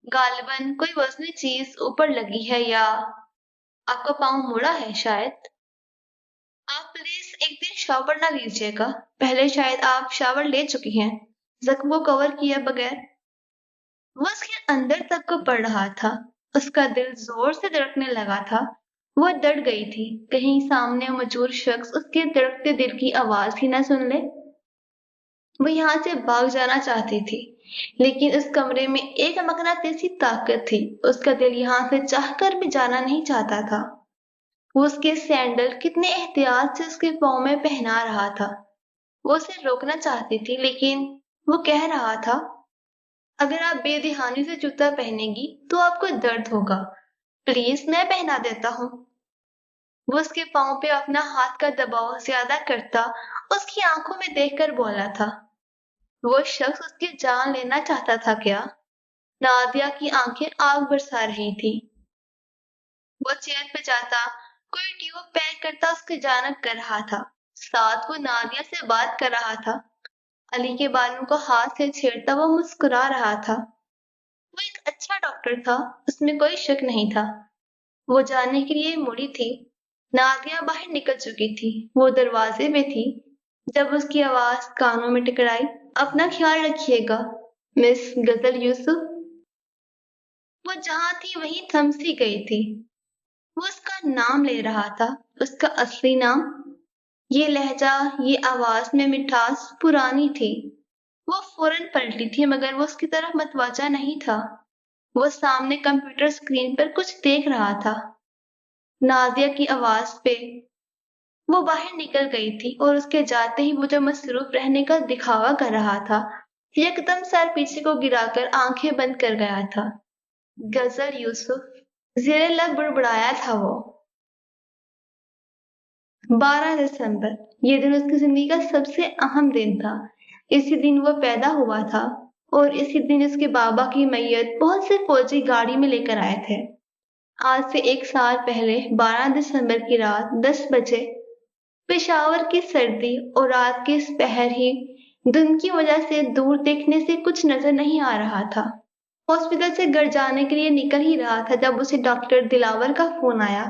गालिबन कोई वजनी चीज ऊपर लगी है या आपका पाँव मुड़ा है शायद। आप प्लीज एक दिन शावर ना लीजिएगा, पहले शायद आप शावर ले चुकी हैं, जख्म को कवर किए बगैर। वो उसके अंदर तक को पड़ रहा था, उसका दिल जोर से धड़कने लगा था। वो डर गई थी, कहीं सामने मौजूद शख्स उसके धड़कते दिल की आवाज ही ना सुन ले। वो यहाँ से भाग जाना चाहती थी, लेकिन उस कमरे में एक मकनातीसी ताकत थी। उसका दिल यहाँ से चाहकर भी जाना नहीं चाहता था। वो उसके सैंडल कितने एहतियात से उसके पाँव में पहना रहा था। वो उसे रोकना चाहती थी, लेकिन वो कह रहा था, अगर आप बेध्यानी से जूता पहनेगी तो आपको दर्द होगा, प्लीज मैं पहना देता हूँ। वो उसके पाँव पे अपना हाथ का दबाव ज्यादा करता उसकी आंखों में देखकर बोला था। वो शख्स उसकी जान लेना चाहता था क्या? नादिया की आंखें आग बरसा रही थी। वो चेयर पे जाता, कोई ट्यूब पैक करता उसकी जानब कर रहा था। साथ वो नादिया से बात कर रहा था। अली के बालों को हाथ से छेड़ता वो मुस्कुरा रहा था। वो एक अच्छा डॉक्टर था, उसमें कोई शक नहीं था। वो जाने के लिए मुड़ी थी। नादिया बाहर निकल चुकी थी, वो दरवाजे में थी जब उसकी आवाज कानों में टकराई। अपना ख्याल रखिएगा मिस गजल यूसुफ। वो जहां थी वहीं थम सी गई थी। वो उसका नाम ले रहा था, उसका असली नाम। ये लहजा, ये आवाज में मिठास पुरानी थी। वो फौरन पलटी थी, मगर वो उसकी तरफ मतवजा नहीं था। वो सामने कंप्यूटर स्क्रीन पर कुछ देख रहा था। नादिया की आवाज पे वो बाहर निकल गई थी, और उसके जाते ही वो जो मसरूफ रहने का दिखावा कर रहा था, एकदम सर पीछे को गिराकर आंखें बंद कर गया था। गजल यूसुफ, जेरे लब बुड़बुड़ाया था वो। 12 दिसंबर, ये दिन उसकी जिंदगी का सबसे अहम दिन था। इसी दिन वो पैदा हुआ था, और इसी दिन उसके बाबा की मैयत बहुत से फौजी गाड़ी में लेकर आए थे। आज से 1 साल पहले 12 दिसंबर की रात 10 बजे पेशावर की सर्दी और रात के इस पहर ही धुंध की वजह से दूर देखने से कुछ नजर नहीं आ रहा था। हॉस्पिटल से घर जाने के लिए निकल ही रहा था जब उसे डॉक्टर दिलावर का फोन आया।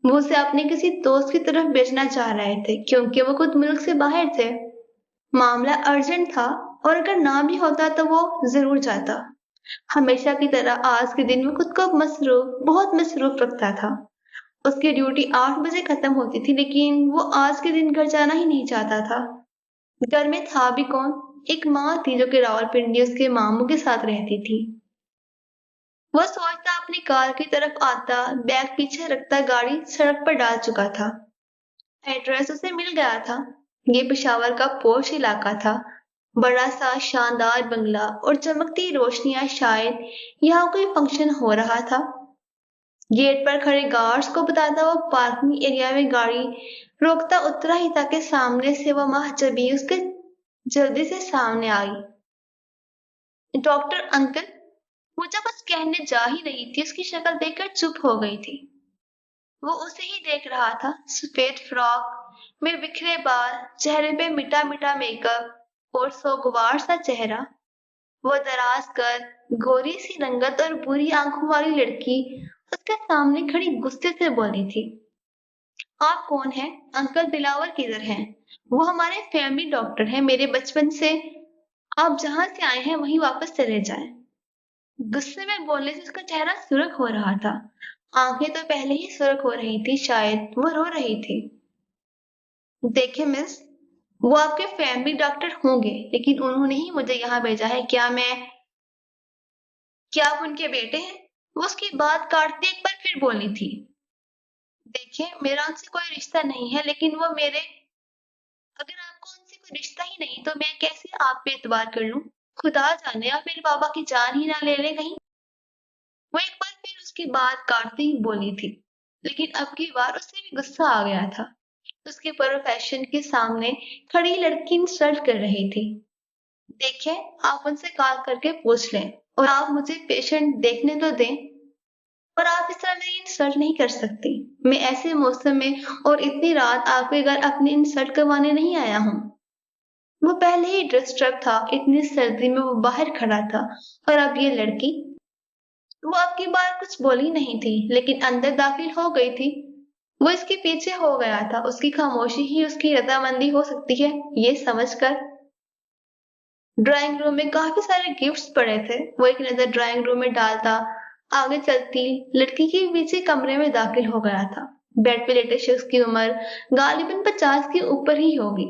वो उसे अपने किसी दोस्त की तरफ भेजना चाह रहे थे, क्योंकि वो खुद मुल्क से बाहर थे। मामला अर्जेंट था, और अगर ना भी होता तो वो जरूर जाता। हमेशा की तरह आज के दिन वो खुद को बहुत मसरूफ रखता था। उसकी ड्यूटी 8 बजे खत्म होती थी, लेकिन वो आज के दिन घर जाना ही नहीं चाहता था। घर में था भी कौन? एक माँ थी जो कि रावलपिंडी उसके मामू के साथ रहती थी। वो सोचता अपनी कार की तरफ आता, बैग पीछे रखता गाड़ी सड़क पर डाल चुका था। एड्रेस उसे मिल गया था। ये पेशावर का पोश इलाका था। बड़ा सा शानदार बंगला और चमकती रोशनियां, शायद यहाँ कोई फंक्शन हो रहा था। गेट पर खड़े गार्ड्स को बताता वो पार्किंग एरिया में गाड़ी रोकता उतरा ही ताकि सामने से वो माँ जबी उसके जल्दी से सामने आई। Doctor uncle. वो जब बस कहने जा ही रही थी, उसकी शक्ल देखकर चुप हो गई थी। वो उसे ही देख रहा था, सफेद फ्रॉक में बिखरे बाल, चेहरे पे मिटा मिटा मेकअप और सोगवार सा चेहरा। वो दराज कर, गोरी सी रंगत और बुरी आंखों वाली लड़की उसके सामने खड़ी गुस्से से बोली थी, आप कौन हैं? अंकल दिलावर किधर हैं? वो हमारे फैमिली डॉक्टर हैं, मेरे बचपन से। आप जहां से आए हैं वहीं वापस चले जाएं। गुस्से में बोलने से उसका चेहरा सुर्ख हो रहा था। आंखें तो पहले ही सुर्ख हो रही थी, शायद वो रो रही थी। देखिए मिस, वो आपके फैमिली डॉक्टर होंगे, लेकिन उन्होंने ही मुझे यहाँ भेजा है। क्या आप उनके बेटे हैं? वो उसकी बात काटते एक बार फिर बोली थी, देखिए मेरा उनसे कोई रिश्ता नहीं है, लेकिन वो मेरे, अगर आपको उनसे कोई रिश्ता ही नहीं तो मैं कैसे आप पे एतबार कर लूं? खुदा जाने आप मेरे बाबा की जान ही ना ले ले कहीं। वो एक बार फिर उसकी बात काटती ही बोली थी, लेकिन अब की बार उससे भी गुस्सा आ गया था। उसके प्रोफेशन के सामने खड़ी लड़की इंसल्ट कर रही थी। देखिए, आप उनसे कॉल करके पूछ लें, और आप मुझे पेशेंट देखने तो दें, और आप इस तरह मेरी इंसल्ट नहीं कर सकती। मैं ऐसे मौसम में और इतनी रात आपके घर अपनी इंसल्ट करवाने नहीं आया हूँ। वो पहले ही डिस्टर्ब था, इतनी सर्दी में वो बाहर खड़ा था, और अब ये लड़की। वो अब की बार कुछ बोली नहीं थी, लेकिन अंदर दाखिल हो गई थी। वो इसके पीछे हो गया था। उसकी खामोशी ही उसकी रजामंदी हो सकती है, ये समझकर। ड्राइंग रूम में काफी सारे गिफ्ट्स पड़े थे। वो एक नजर ड्राइंग रूम में डालता, आगे चलती लड़की के पीछे कमरे में दाखिल हो गया था। बेड पे लेटे शख्स की उम्र गालिबन 50 के ऊपर ही होगी।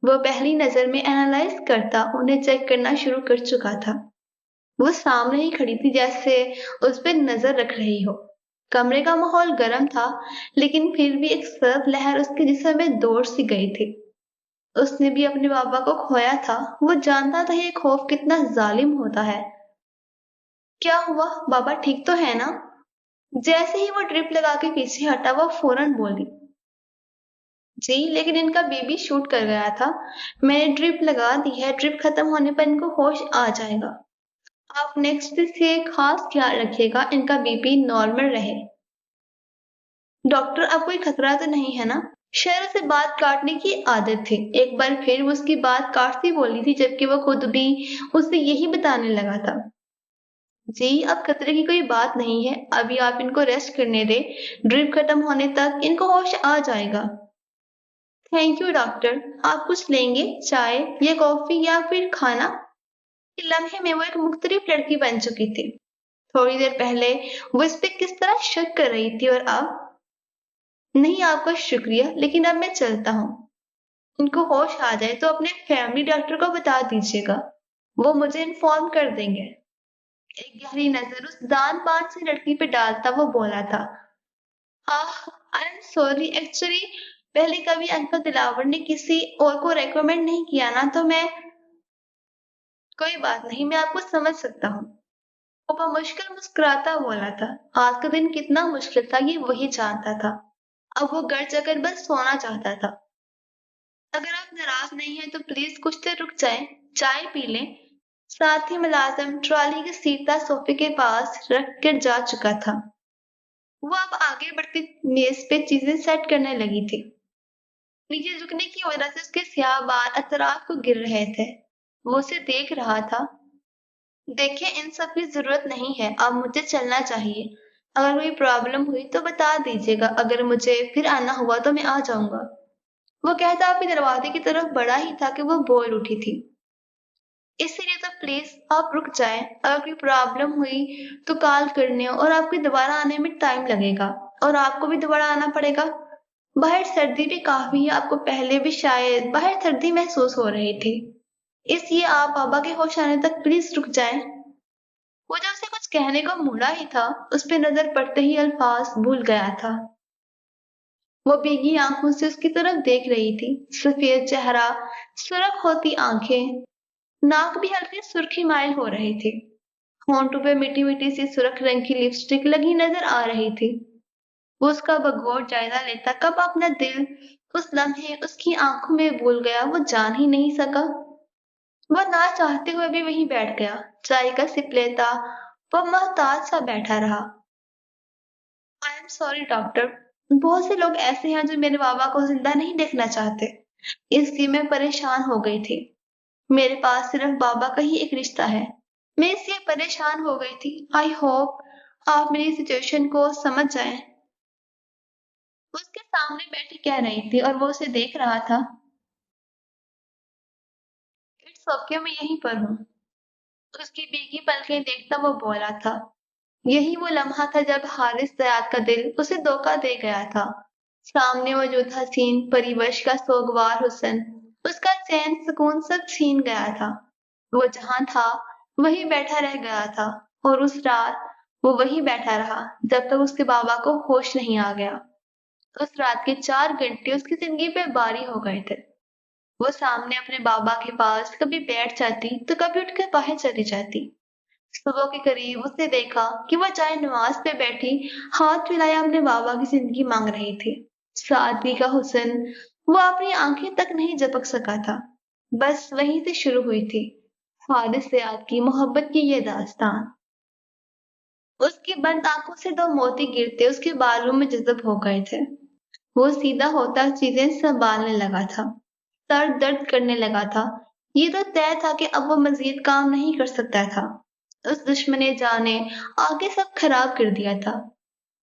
वो पहली नजर में एनालाइज करता, उन्हें चेक करना शुरू कर चुका था। वो सामने ही खड़ी थी, जैसे उस पर नजर रख रही हो। कमरे का माहौल गर्म था, लेकिन फिर भी एक सर्द लहर उसके जिस्म में दौड़ सी गई थी। उसने भी अपने बाबा को खोया था। वो जानता था ये खौफ कितना जालिम होता है। क्या हुआ, बाबा ठीक तो है ना? जैसे ही वो ड्रिप लगा के पीछे हटा, वो फौरन बोली, जी लेकिन इनका बेबी शूट कर गया था। मैंने ड्रिप लगा दी है। ड्रिप खत्म होने पर इनको होश आ जाएगा। आप नेक्स्ट से खास ख्याल रखिएगा, इनका बीपी नॉर्मल रहे। डॉक्टर, अब कोई खतरा तो नहीं है ना? शहर से बात काटने की आदत थी। एक बार फिर वो उसकी बात काटती बोली थी, जबकि वो खुद भी उसे यही बताने लगा था। जी अब खतरे की कोई बात नहीं है, अभी आप इनको रेस्ट करने दे। ड्रिप खत्म होने तक इनको होश आ जाएगा। Thank you doctor. आप कुछ लेंगे, चाय या कॉफी या फिर खाना? लम्हे में वो एक मुख्तलिफ लड़की बन चुकी थी। थोड़ी देर पहले वो इस पे किस तरह शक कर रही थी, और अब नहीं, आपका शुक्रिया, लेकिन अब मैं चलता हूँ। इनको होश आ जाए तो अपने फैमिली डॉक्टर को बता दीजिएगा, वो मुझे इन्फॉर्म कर देंगे। एक गहरी नजर उस दान पान से लड़की पे डालता वो बोला था, आह आई एम सॉरी, एक्चुअली पहले कभी अंकल दिलावर ने किसी और को रेकमेंड नहीं किया ना, तो मैं कोई बात नहीं, मैं आपको समझ सकता हूँ। वो मुश्किल मुस्कुराता बोला था। आज का दिन कितना मुश्किल था ये वही जानता था। अब वो घर जाकर बस सोना चाहता था। अगर आप नाराज नहीं हैं तो प्लीज कुछ देर रुक जाएं, चाय पी लें। साथ ही मुलाजिम ट्रॉली के सीधा सोफे के पास रख कर जा चुका था। वो अब आगे बढ़ती मेज पे चीजें सेट करने लगी थी। नीचे झुकने की वजह से उसके स्याह बाल अतराफ को गिर रहे थे। वो उसे देख रहा था। देखिए, इन सब की जरूरत नहीं है, अब मुझे चलना चाहिए। अगर कोई प्रॉब्लम हुई तो बता दीजिएगा, अगर मुझे फिर आना हुआ तो मैं आ जाऊंगा। वो कहता अपने दरवाजे की तरफ बढ़ा ही था कि वो बोल उठी थी, इसीलिए तो प्लीज आप रुक जाएं। अगर कोई प्रॉब्लम हुई तो कॉल करने, और आपके दोबारा आने में टाइम लगेगा, और आपको भी दोबारा आना पड़ेगा। बाहर सर्दी भी काफी है, आपको पहले भी शायद बाहर सर्दी महसूस हो रही थी, इसलिए आप बाबा के होश आने तक प्लीज रुक जाएं। वो जब उसे कुछ कहने को मुड़ा ही था, उस पर नजर पड़ते ही अल्फाज भूल गया था। वो भीगी आंखों से उसकी तरफ देख रही थी। सफेद चेहरा, सुर्ख होती आंखें, नाक भी हल्की सुर्खी माइल हो रही थी। होंठों पे मीठी मीठी सी सुर्ख रंग की लिपस्टिक लगी नजर आ रही थी। वो उसका बगौर जायजा लेता, कब अपना दिल उस लम्हे उसकी आंखों में भूल गया वो जान ही नहीं सका। वह ना चाहते हुए भी वहीं बैठ गया, चाय का सिप लेता। वह मोहताज सा बैठा रहा। आई एम सॉरी डॉक्टर, बहुत से लोग ऐसे हैं जो मेरे बाबा को जिंदा नहीं देखना चाहते, इसलिए मैं परेशान हो गई थी। मेरे पास सिर्फ बाबा का ही एक रिश्ता है, मैं इसलिए परेशान हो गई थी। आई होप आप मेरी सिचुएशन को समझ जाएं। वो उसके सामने बैठी कह रही थी और वो उसे देख रहा था। इट्स ओके, मैं यहीं पर हूँ। उसकी भीगी पलकें देखता वो बोला था। यही वो लम्हा था जब हारिस सयाद का दिल उसे धोखा दे गया था। सामने मौजूद हसीन परिवश का सोगवार हुस्न, उसका चैन सुकून सब छीन गया था। वो जहां था वहीं बैठा रह गया था, और उस रात वो वहीं बैठा रहा जब तक उसके बाबा को होश नहीं आ गया। उस रात के 4 घंटे उसकी जिंदगी पे भारी हो गए थे। वो सामने अपने बाबा के पास कभी बैठ जाती तो कभी उठकर बाहर चली जाती। सुबह के करीब उसने देखा कि वह चाहे नमाज पे बैठी हाथ मिलाया अपने बाबा की जिंदगी मांग रही थी। सादगी का हुस्न वो अपनी आंखें तक नहीं झपक सका था। बस वहीं से शुरू हुई थी हारिस सयाद की मोहब्बत की ये दास्तान। उसकी बंद आंखों से दो मोती गिरते उसके बालों में जज़ब हो गए थे। वो सीधा होता चीजें संभालने लगा था। सर दर्द करने लगा था। ये तो तय था कि अब वो मजीद काम नहीं कर सकता था। उस दुश्मने जान ने आगे सब खराब कर दिया था।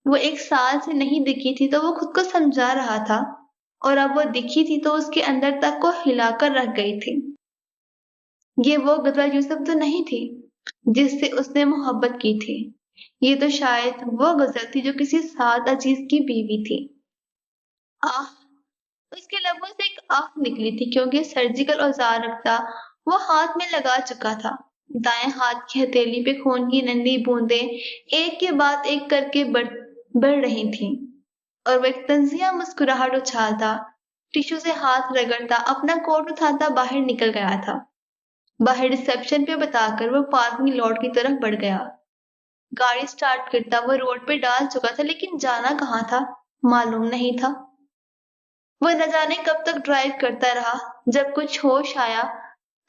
वो 1 साल से नहीं दिखी थी तो वो खुद को समझा रहा था, और अब वो दिखी थी तो उसके अंदर तक को हिलाकर रख गई थी। ये वो गदर यूसुफ तो नहीं थी जिससे उसने मोहब्बत की थी। ये तो शायद वो गजल थी जो किसी साद अजीज की बीवी थी। आह! उसके लबों से एक आह निकली थी, क्योंकि सर्जिकल औजार रखता वो हाथ में लगा चुका था। दाएं हाथ की हथेली पे खून की नन्ही बूंदें एक के बाद एक करके बढ़ रही थीं, और वो एक तंजिया मुस्कुराहट उछालता, टिश्यू से हाथ रगड़ता, अपना कोट उठाता बाहर निकल गया था। बाहर रिसेप्शन पे बताकर वो पार्किंग लॉट की तरफ बढ़ गया। गाड़ी स्टार्ट करता वो रोड पे डाल चुका था, लेकिन जाना कहाँ था मालूम नहीं था। वो न जाने कब तक ड्राइव करता रहा। जब कुछ होश आया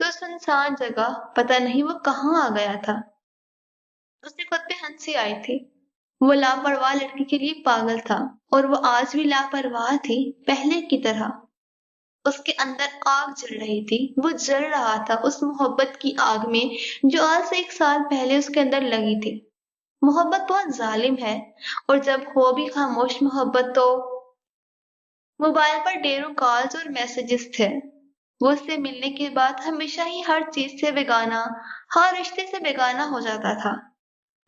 तो सुनसान जगह, पता नहीं वो कहाँ आ गया था। उसे खुद पे हंसी आई थी। वो लापरवाह लड़की के लिए पागल था, और वो आज भी लापरवाह थी, पहले की तरह। उसके अंदर आग जल रही थी। वो जल रहा था उस मोहब्बत की आग में जो आज से 1 साल पहले उसके अंदर लगी थी। मोहब्बत बहुत जालिम है, और जब हो भी खामोश मोहब्बत तो। मोबाइल पर ढेरों कॉल्स और मैसेजेस थे। वो उससे मिलने के बाद हमेशा ही हर चीज से बेगाना, हर रिश्ते से बेगाना हो जाता था।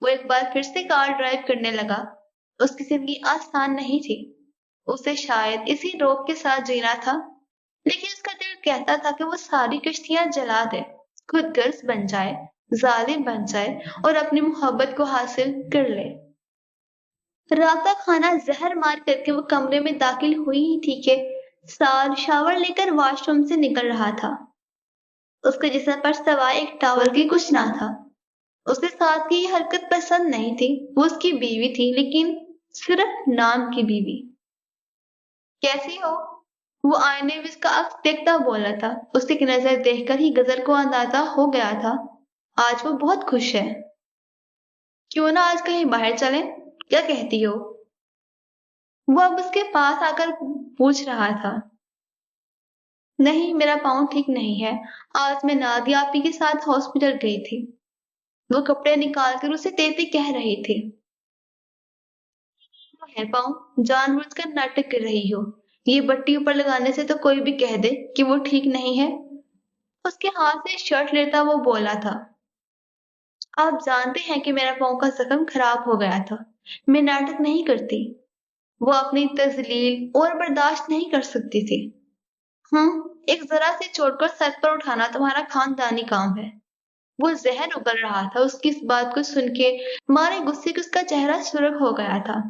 वो एक बार फिर से कार ड्राइव करने लगा। उसकी जिंदगी आसान नहीं थी। उसे शायद इसी रोग के साथ जीना था, लेकिन उसका दिल कहता था कि वो सारी किश्तियां जला दे, खुद गर्ज बन जाए, जालिम बन जाए, और अपनी मोहब्बत को हासिल कर ले। रात का खाना जहर मार करके वो कमरे में दाखिल हुई ही थी कि सार शावर लेकर वॉशरूम से निकल रहा था। उसके जिस्म पर सवाए एक टॉवल के कुछ ना था। उसके साथ की ये हरकत पसंद नहीं थी। वो उसकी बीवी थी, लेकिन सिर्फ नाम की बीवी। कैसी हो? वो आईने में उसका अक्स देखता बोला था। उसकी एक नजर देखकर ही गजल को अंदाजा हो गया था, आज वो बहुत खुश है। क्यों ना आज कहीं बाहर चलें? क्या कहती हो? वो अब उसके पास आकर पूछ रहा था। नहीं, मेरा पाँव ठीक नहीं है। आज मैं नादिया आपी के साथ हॉस्पिटल गई थी। वो कपड़े निकालकर उसे देते कह रही थी। वो है पाँव, जानबूझकर नाटक कर रही हो। ये बट्टी ऊपर लगाने से तो कोई भी कह दे कि वो ठीक नहीं है। उसके हाथ से शर्ट लेता वो बोला था। आप जानते हैं कि मेरा पाँव का जख्म खराब हो गया था। मैं नाटक नहीं करती। वो अपनी तजलील और बर्दाश्त नहीं कर सकती थी। एक जरा सी चोट को सर पर उठाना तुम्हारा खानदानी काम है। वो जहर उगल रहा था। उसकी इस बात को सुन के मारे गुस्से के उसका चेहरा सुर्ख हो गया था।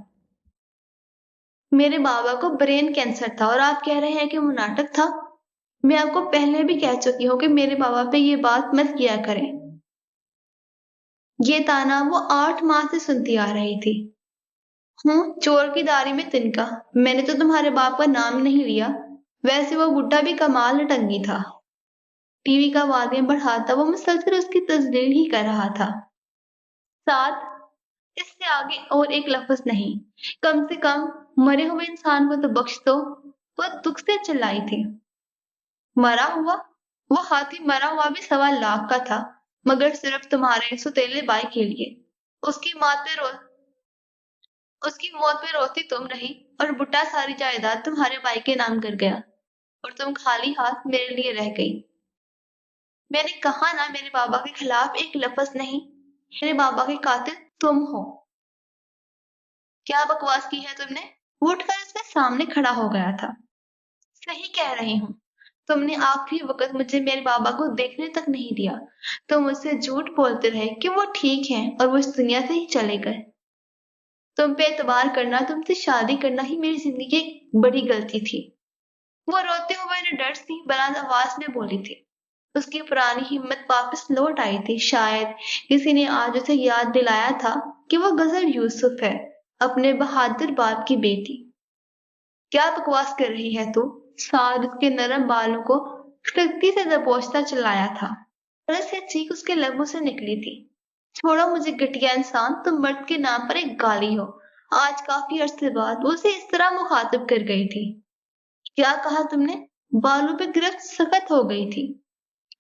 मेरे बाबा को ब्रेन कैंसर था और आप कह रहे हैं कि वो नाटक था। मैं आपको पहले भी कह चुकी हूँ कि मेरे बाबा पे ये बात मत किया करें। ये ताना वो 8 माह से सुनती आ रही थी। चोर की दाढ़ी में तिनका। मैंने तो तुम्हारे बाप का नाम नहीं लिया। वैसे वो बुड्ढा भी कमाल नटंगी था। टीवी का वॉल्यूम बढ़ाता वो मुसलसल उसकी तस्लील ही कर रहा था। साथ, इससे आगे और एक लफ्ज नहीं। कम से कम मरे हुए इंसान को तो बख्श दो। वो दुख से चिल्लाई थी। मरा हुआ? वो हाथी मरा हुआ भी 1.25 लाख का था, मगर सिर्फ तुम्हारे सुतेले भाई के लिए। उसकी मौत पे रो उसकी मौत पे रोती तुम रही, और बुट्टा सारी जायदाद तुम्हारे भाई के नाम कर गया, और तुम खाली हाथ मेरे लिए रह गई। मैंने कहा ना, मेरे बाबा के खिलाफ एक लफ्ज नहीं। मेरे बाबा के कातिल तुम हो। क्या बकवास की है तुमने? वो उठकर उसके सामने खड़ा हो गया था। सही कह रही हूँ। तुमने आखिरी वक्त मुझे मेरे बाबा को देखने तक नहीं दिया। तुम मुझसे झूठ बोलते रहे कि वो ठीक हैं और वो इस दुनिया से ही चले गए। तुम पे एतबार करना, तुमसे शादी करना ही मेरी जिंदगी की एक बड़ी गलती थी। वो रोते हुए ने डर सी बुलंद आवाज में बोली थी। उसकी पुरानी हिम्मत वापस लौट आई थी। शायद किसी ने आज उसे याद दिलाया था कि वो गजल यूसुफ है, अपने बहादुर बाप की बेटी। क्या बकवास कर रही है तू? साद उसके नरम बालों को सख्ती से दबोचता चिल्लाया था। से चीख उसके लबों से निकली थी। छोड़ो मुझे घटिया इंसान, तुम मर्द के नाम पर एक गाली हो। आज काफी अरसे बाद वो उसे इस तरह मुखातिब कर गई थी। क्या कहा तुमने? बालों पे गिरफ्त सख्त हो गई थी।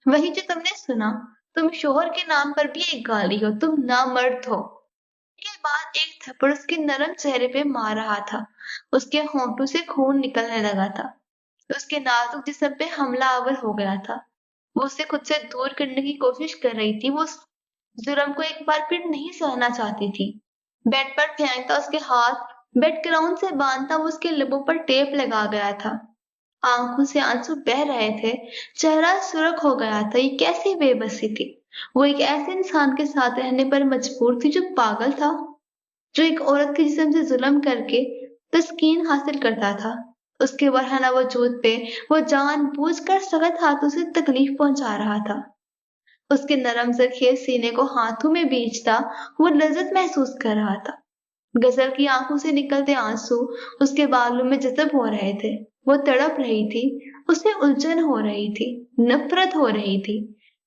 वही जो तुमने सुना। तुम शोहर के नाम पर भी एक गाली हो, तुम नामर्द हो। के बाद एक थप्पड़ उसके नरम चेहरे पे मार रहा था। उसके होंठों से खून निकलने लगा था। उसके नाजुक जिस्म पे हमलावर हो गया था। वो उसे खुद से दूर करने की कोशिश कर रही थी। वो उस जुर्म को एक बार फिर नहीं सहना चाहती थी। बेड पर फेंकता उसके हाथ, बेड ग्राउंड से बांधता वो उसके लबों पर टेप लगा गया था। आंखों से आंसू बह रहे थे, चेहरा सुर्ख हो गया था। ये कैसी बेबसी थी। वो एक ऐसे इंसान के साथ रहने पर मजबूर थी जो पागल था, जो एक औरत के जिस्म से जुल्म करके तस्कीन हासिल करता था। उसके वरहाना वजूद पे वो जानबूझकर सख्त हाथों से तकलीफ पहुंचा रहा था। उसके नरम जरखेज सीने को हाथों में बींचता वो लज्जत महसूस कर रहा था। गजल की आंखों से निकलते आंसू उसके बालों में जज़ब हो रहे थे। वो तड़प रही थी, उसे उलझन हो रही थी, नफरत हो रही थी।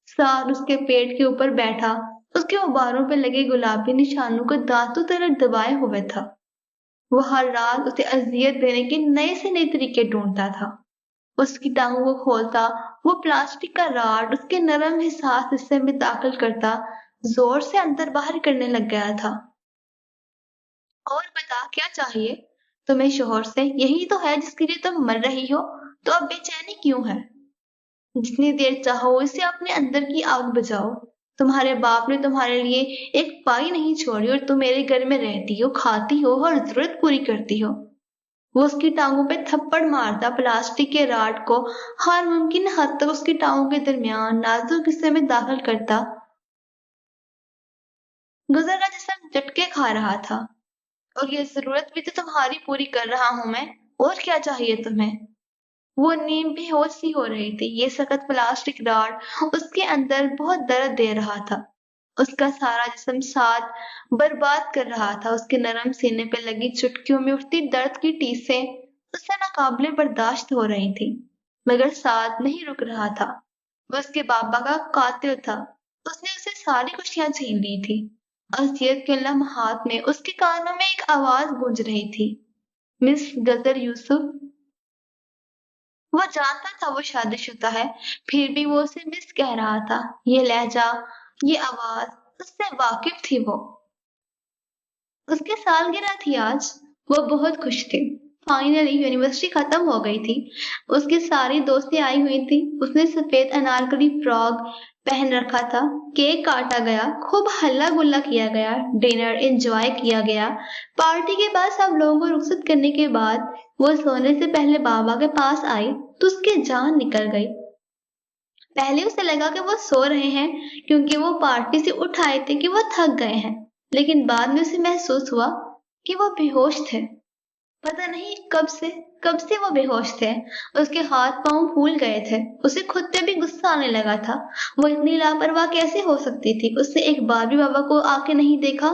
सार उसके पेट के ऊपर बैठा, उसके उबारों पे लगे गुलाबी निशानों को दांतों तरह दबाए हुए था। वो हर रात उसे अजियत देने के नए से नए तरीके ढूंढता था। उसकी टांगों को खोलता, वो प्लास्टिक का राड उसके नरम हिसास हिस्से में दाखिल करता, जोर से अंदर बाहर करने लग गया था। और बता क्या चाहिए तुम्हें शोहर से? यही तो है जिसके लिए तुम मर रही हो। तो अब बेचैनी क्यों है? जितनी देर चाहो इसे अपने अंदर की आग बुझाओ। तुम्हारे बाप ने तुम्हारे लिए एक पाई नहीं छोड़ी और तुम मेरे घर में रहती हो, खाती हो, हर जरूरत पूरी करती हो। वो उसकी टांगों पे थप्पड़ मारता, प्लास्टिक के राड को हर मुमकिन हद तक उसकी टांगों के दरमियान नाजुक हिस्से में दाखिल करता। गुजरा जिस्म झटके खा रहा था। और ये जरूरत भी तो तुम्हारी पूरी कर रहा हूं मैं। और क्या चाहिए तुम्हें? वो नीम बेहोश सी हो रही थी। ये सख्त प्लास्टिक रॉड उसके अंदर बहुत दर्द दे रहा था। उसका सारा जिस्म साथ बर्बाद कर रहा था। उसके नरम सीने पे लगी चुटकियों में उठती दर्द की टीसें उससे नाकाबिले बर्दाश्त हो रही थी, मगर साथ नहीं रुक रहा था। वो उसके बाबा का कातिल था। उसने उसे सारी खुशियां छीन ली थी। असियत के लम्हात में उसके कानों में एक आवाज गूंज रही थी, मिस गजर यूसुफ। वो जानता था वो शादीशुदा है, फिर भी वो उसे मिस कह रहा था। ये लहजा, ये आवाज, उससे वाकिफ थी वो। उसकी सालगिरह थी आज। वो बहुत खुश थी। फाइनली यूनिवर्सिटी खत्म हो गई थी। उसकी सारी दोस्तें आई हुई थी। उसने सफेद अनारकली फ्रॉक पहन रखा था। केक काटा गया, खूब हल्ला गुल्ला किया गया, डिनर एंजॉय किया गया। पार्टी के बाद सब लोगों को रुखसत करने के बाद वो सोने से पहले बाबा के पास आई तो उसकी जान निकल गई। पहले उसे लगा कि वो सो रहे हैं क्योंकि वो पार्टी से उठ आए थे कि वो थक गए हैं, लेकिन बाद में उसे महसूस हुआ कि वो बेहोश थे। पता नहीं कब से वो बेहोश थे। उसके हाथ पांव फूल गए थे। उसे खुद पे भी गुस्सा आने लगा था। वो इतनी लापरवाह कैसे हो सकती थी? उसने एक बार भी बाबा को आके नहीं देखा।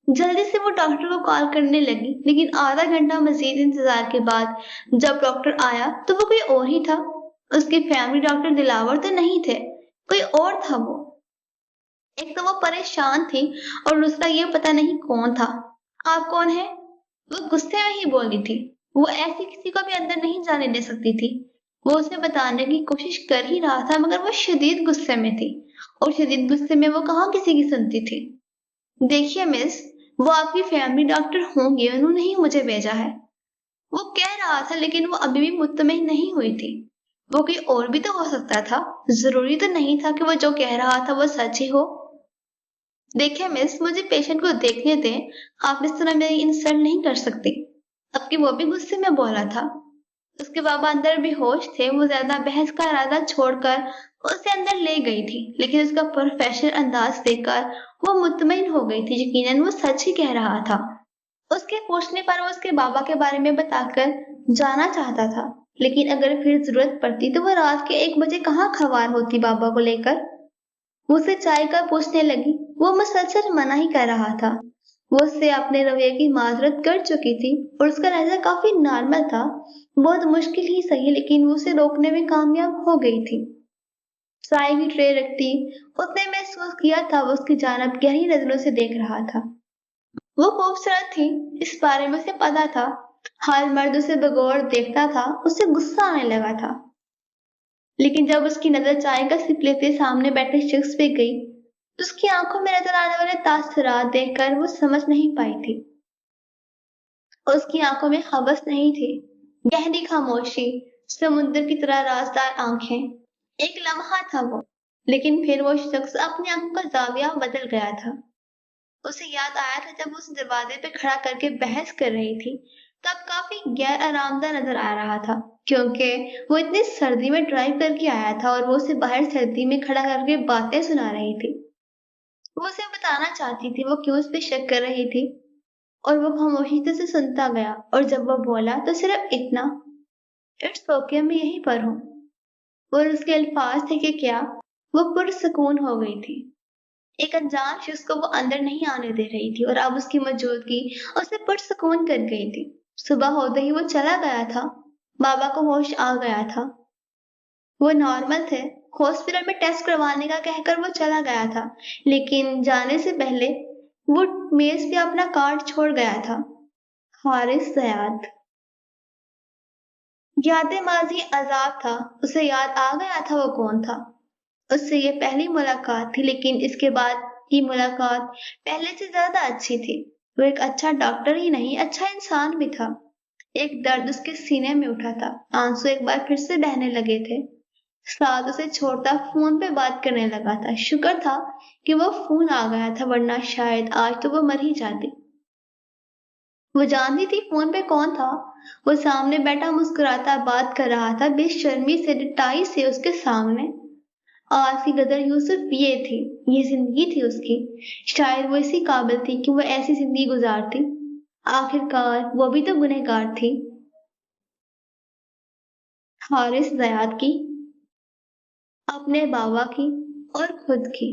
जल्दी से वो डॉक्टर को कॉल करने लगी, लेकिन आधा घंटा मजीद इंतजार के बाद जब डॉक्टर आया तो वो कोई और ही था। उसके फैमिली डॉक्टर दिलावर तो नहीं थे, कोई और था वो। एक तो वो परेशान थी और दूसरा ये पता नहीं कौन था। आप कौन है? वो गुस्से में ही बोली थी। वो ऐसी किसी को भी अंदर नहीं जाने दे सकती थी। वो उसे बताने की कोशिश कर ही रहा था, मगर वो शदीद गुस्से में थी और शदीद गुस्से में वो कहाँ किसी की सुनती थी। देखिए मिस, वो आपकी फैमिली डॉक्टर होंगे, उन्होंने ही मुझे भेजा है। वो कह रहा था, लेकिन वो अभी भी मुत्तमिन नहीं हुई थी। वो कोई और भी तो हो सकता था। जरूरी तो नहीं था कि वो जो कह रहा था वो सच ही हो। देखिए मिस, मुझे पेशेंट को देखने दें। आप इस तरह मेरी इंसल्ट नहीं कर सकती। अब कि वो भी गुस्से में बोला था। उसके बाबा अंदर बेहोश थे। वो ज्यादा बहस का इरादा छोड़कर उसे अंदर ले गई थी, लेकिन उसका प्रोफेशनल अंदाज देखकर वो मुतमईन हो गई थी। यकीनन वो सच ही कह रहा था। उसके पूछने पर वो उसके बाबा के बारे में बताकर जाना चाहता था, लेकिन अगर फिर जरूरत पड़ती तो वो रात के 1 बजे कहाँ खवार होती बाबा को लेकर। वो उससे चाय का पूछने लगी। वो मुसलसल मना ही कर रहा था। वो उससे अपने रवैये की माजरत कर चुकी थी और उसका लहजा काफी नॉर्मल था। बहुत मुश्किल ही सही, लेकिन वो उसे रोकने में कामयाब हो गई थी। चाय की ट्रे रखती उसने महसूस किया था वो उसकी जानब गहरी नजरों से देख रहा था। वो खूबसूरत थी, इस बारे में उसे पता था। हर मर्द उसे बगौर देखता था। उसे गुस्सा आने लगा था। लेकिन जब उसकी नजर चाय का सिप लेते सामने बैठे शख्स पे गई तो उसकी आंखों में नजर आने वाले तासुरात देखकर वो समझ नहीं पाई थी। उसकी आंखों में हवस नहीं थी, गहरी खामोशी, समुद्र की तरह राजदार आंखें। एक लम्हा था वो, लेकिन फिर वो शख्स अपनी आंखों का जाविया बदल गया था। उसे याद आया था जब उस दरवाजे पे खड़ा करके बहस कर रही थी, तब काफी गैर आरामदा नजर आ रहा था, क्योंकि वो इतनी सर्दी में ड्राइव करके आया था और वो उसे बाहर सर्दी में खड़ा करके बातें सुना रही थी। वो उसे बताना चाहती थी वो क्यों उस पे शक कर रही थी, और वो खामोशी से उसे सुनता गया, और जब वो बोला तो सिर्फ इतना, इट्स ओके, मैं यहीं पर हूँ। और उसके अल्फाज थे कि क्या, वो पुरसुकून हो गई थी। एक अनजान शख्स को वो अंदर नहीं आने दे रही थी और अब उसकी मौजूदगी उसे पुरसुकून कर गई थी। सुबह होते ही वो चला गया था। बाबा को होश आ गया था। वो नॉर्मल थे। हॉस्पिटल में टेस्ट करवाने का कहकर वो चला गया था, लेकिन जाने से पहले वो मेज पे अपना कार्ड छोड़ गया था। हारिस ज़याद। याद माजी अजाब था। उसे याद आ गया था वो कौन था। उससे ये पहली मुलाकात थी, लेकिन इसके बाद की मुलाकात पहले से ज्यादा अच्छी थी। वो एक अच्छा डॉक्टर ही नहीं, अच्छा इंसान भी था। एक दर्द उसके सीने में उठा था। आंसू एक बार फिर से बहने लगे थे। साथ उसे छोड़ता फोन पे बात करने लगा था। शुक्र था कि वो फोन आ गया था, वरना शायद आज तो वो मर ही जाती। वो जानती थी फोन पे कौन था। वो सामने बैठा मुस्कुराता बात कर रहा था, बेशर्मी से डिटाई से उसके सामने। आज की गदर यूसुफ ये थी, ये जिंदगी थी उसकी। शायद वो इसी काबिल थी कि वो ऐसी जिंदगी गुजारती। आखिरकार वो भी तो गुनहगार थी। हारिस ज़याद की, अपने बाबा की और खुद की।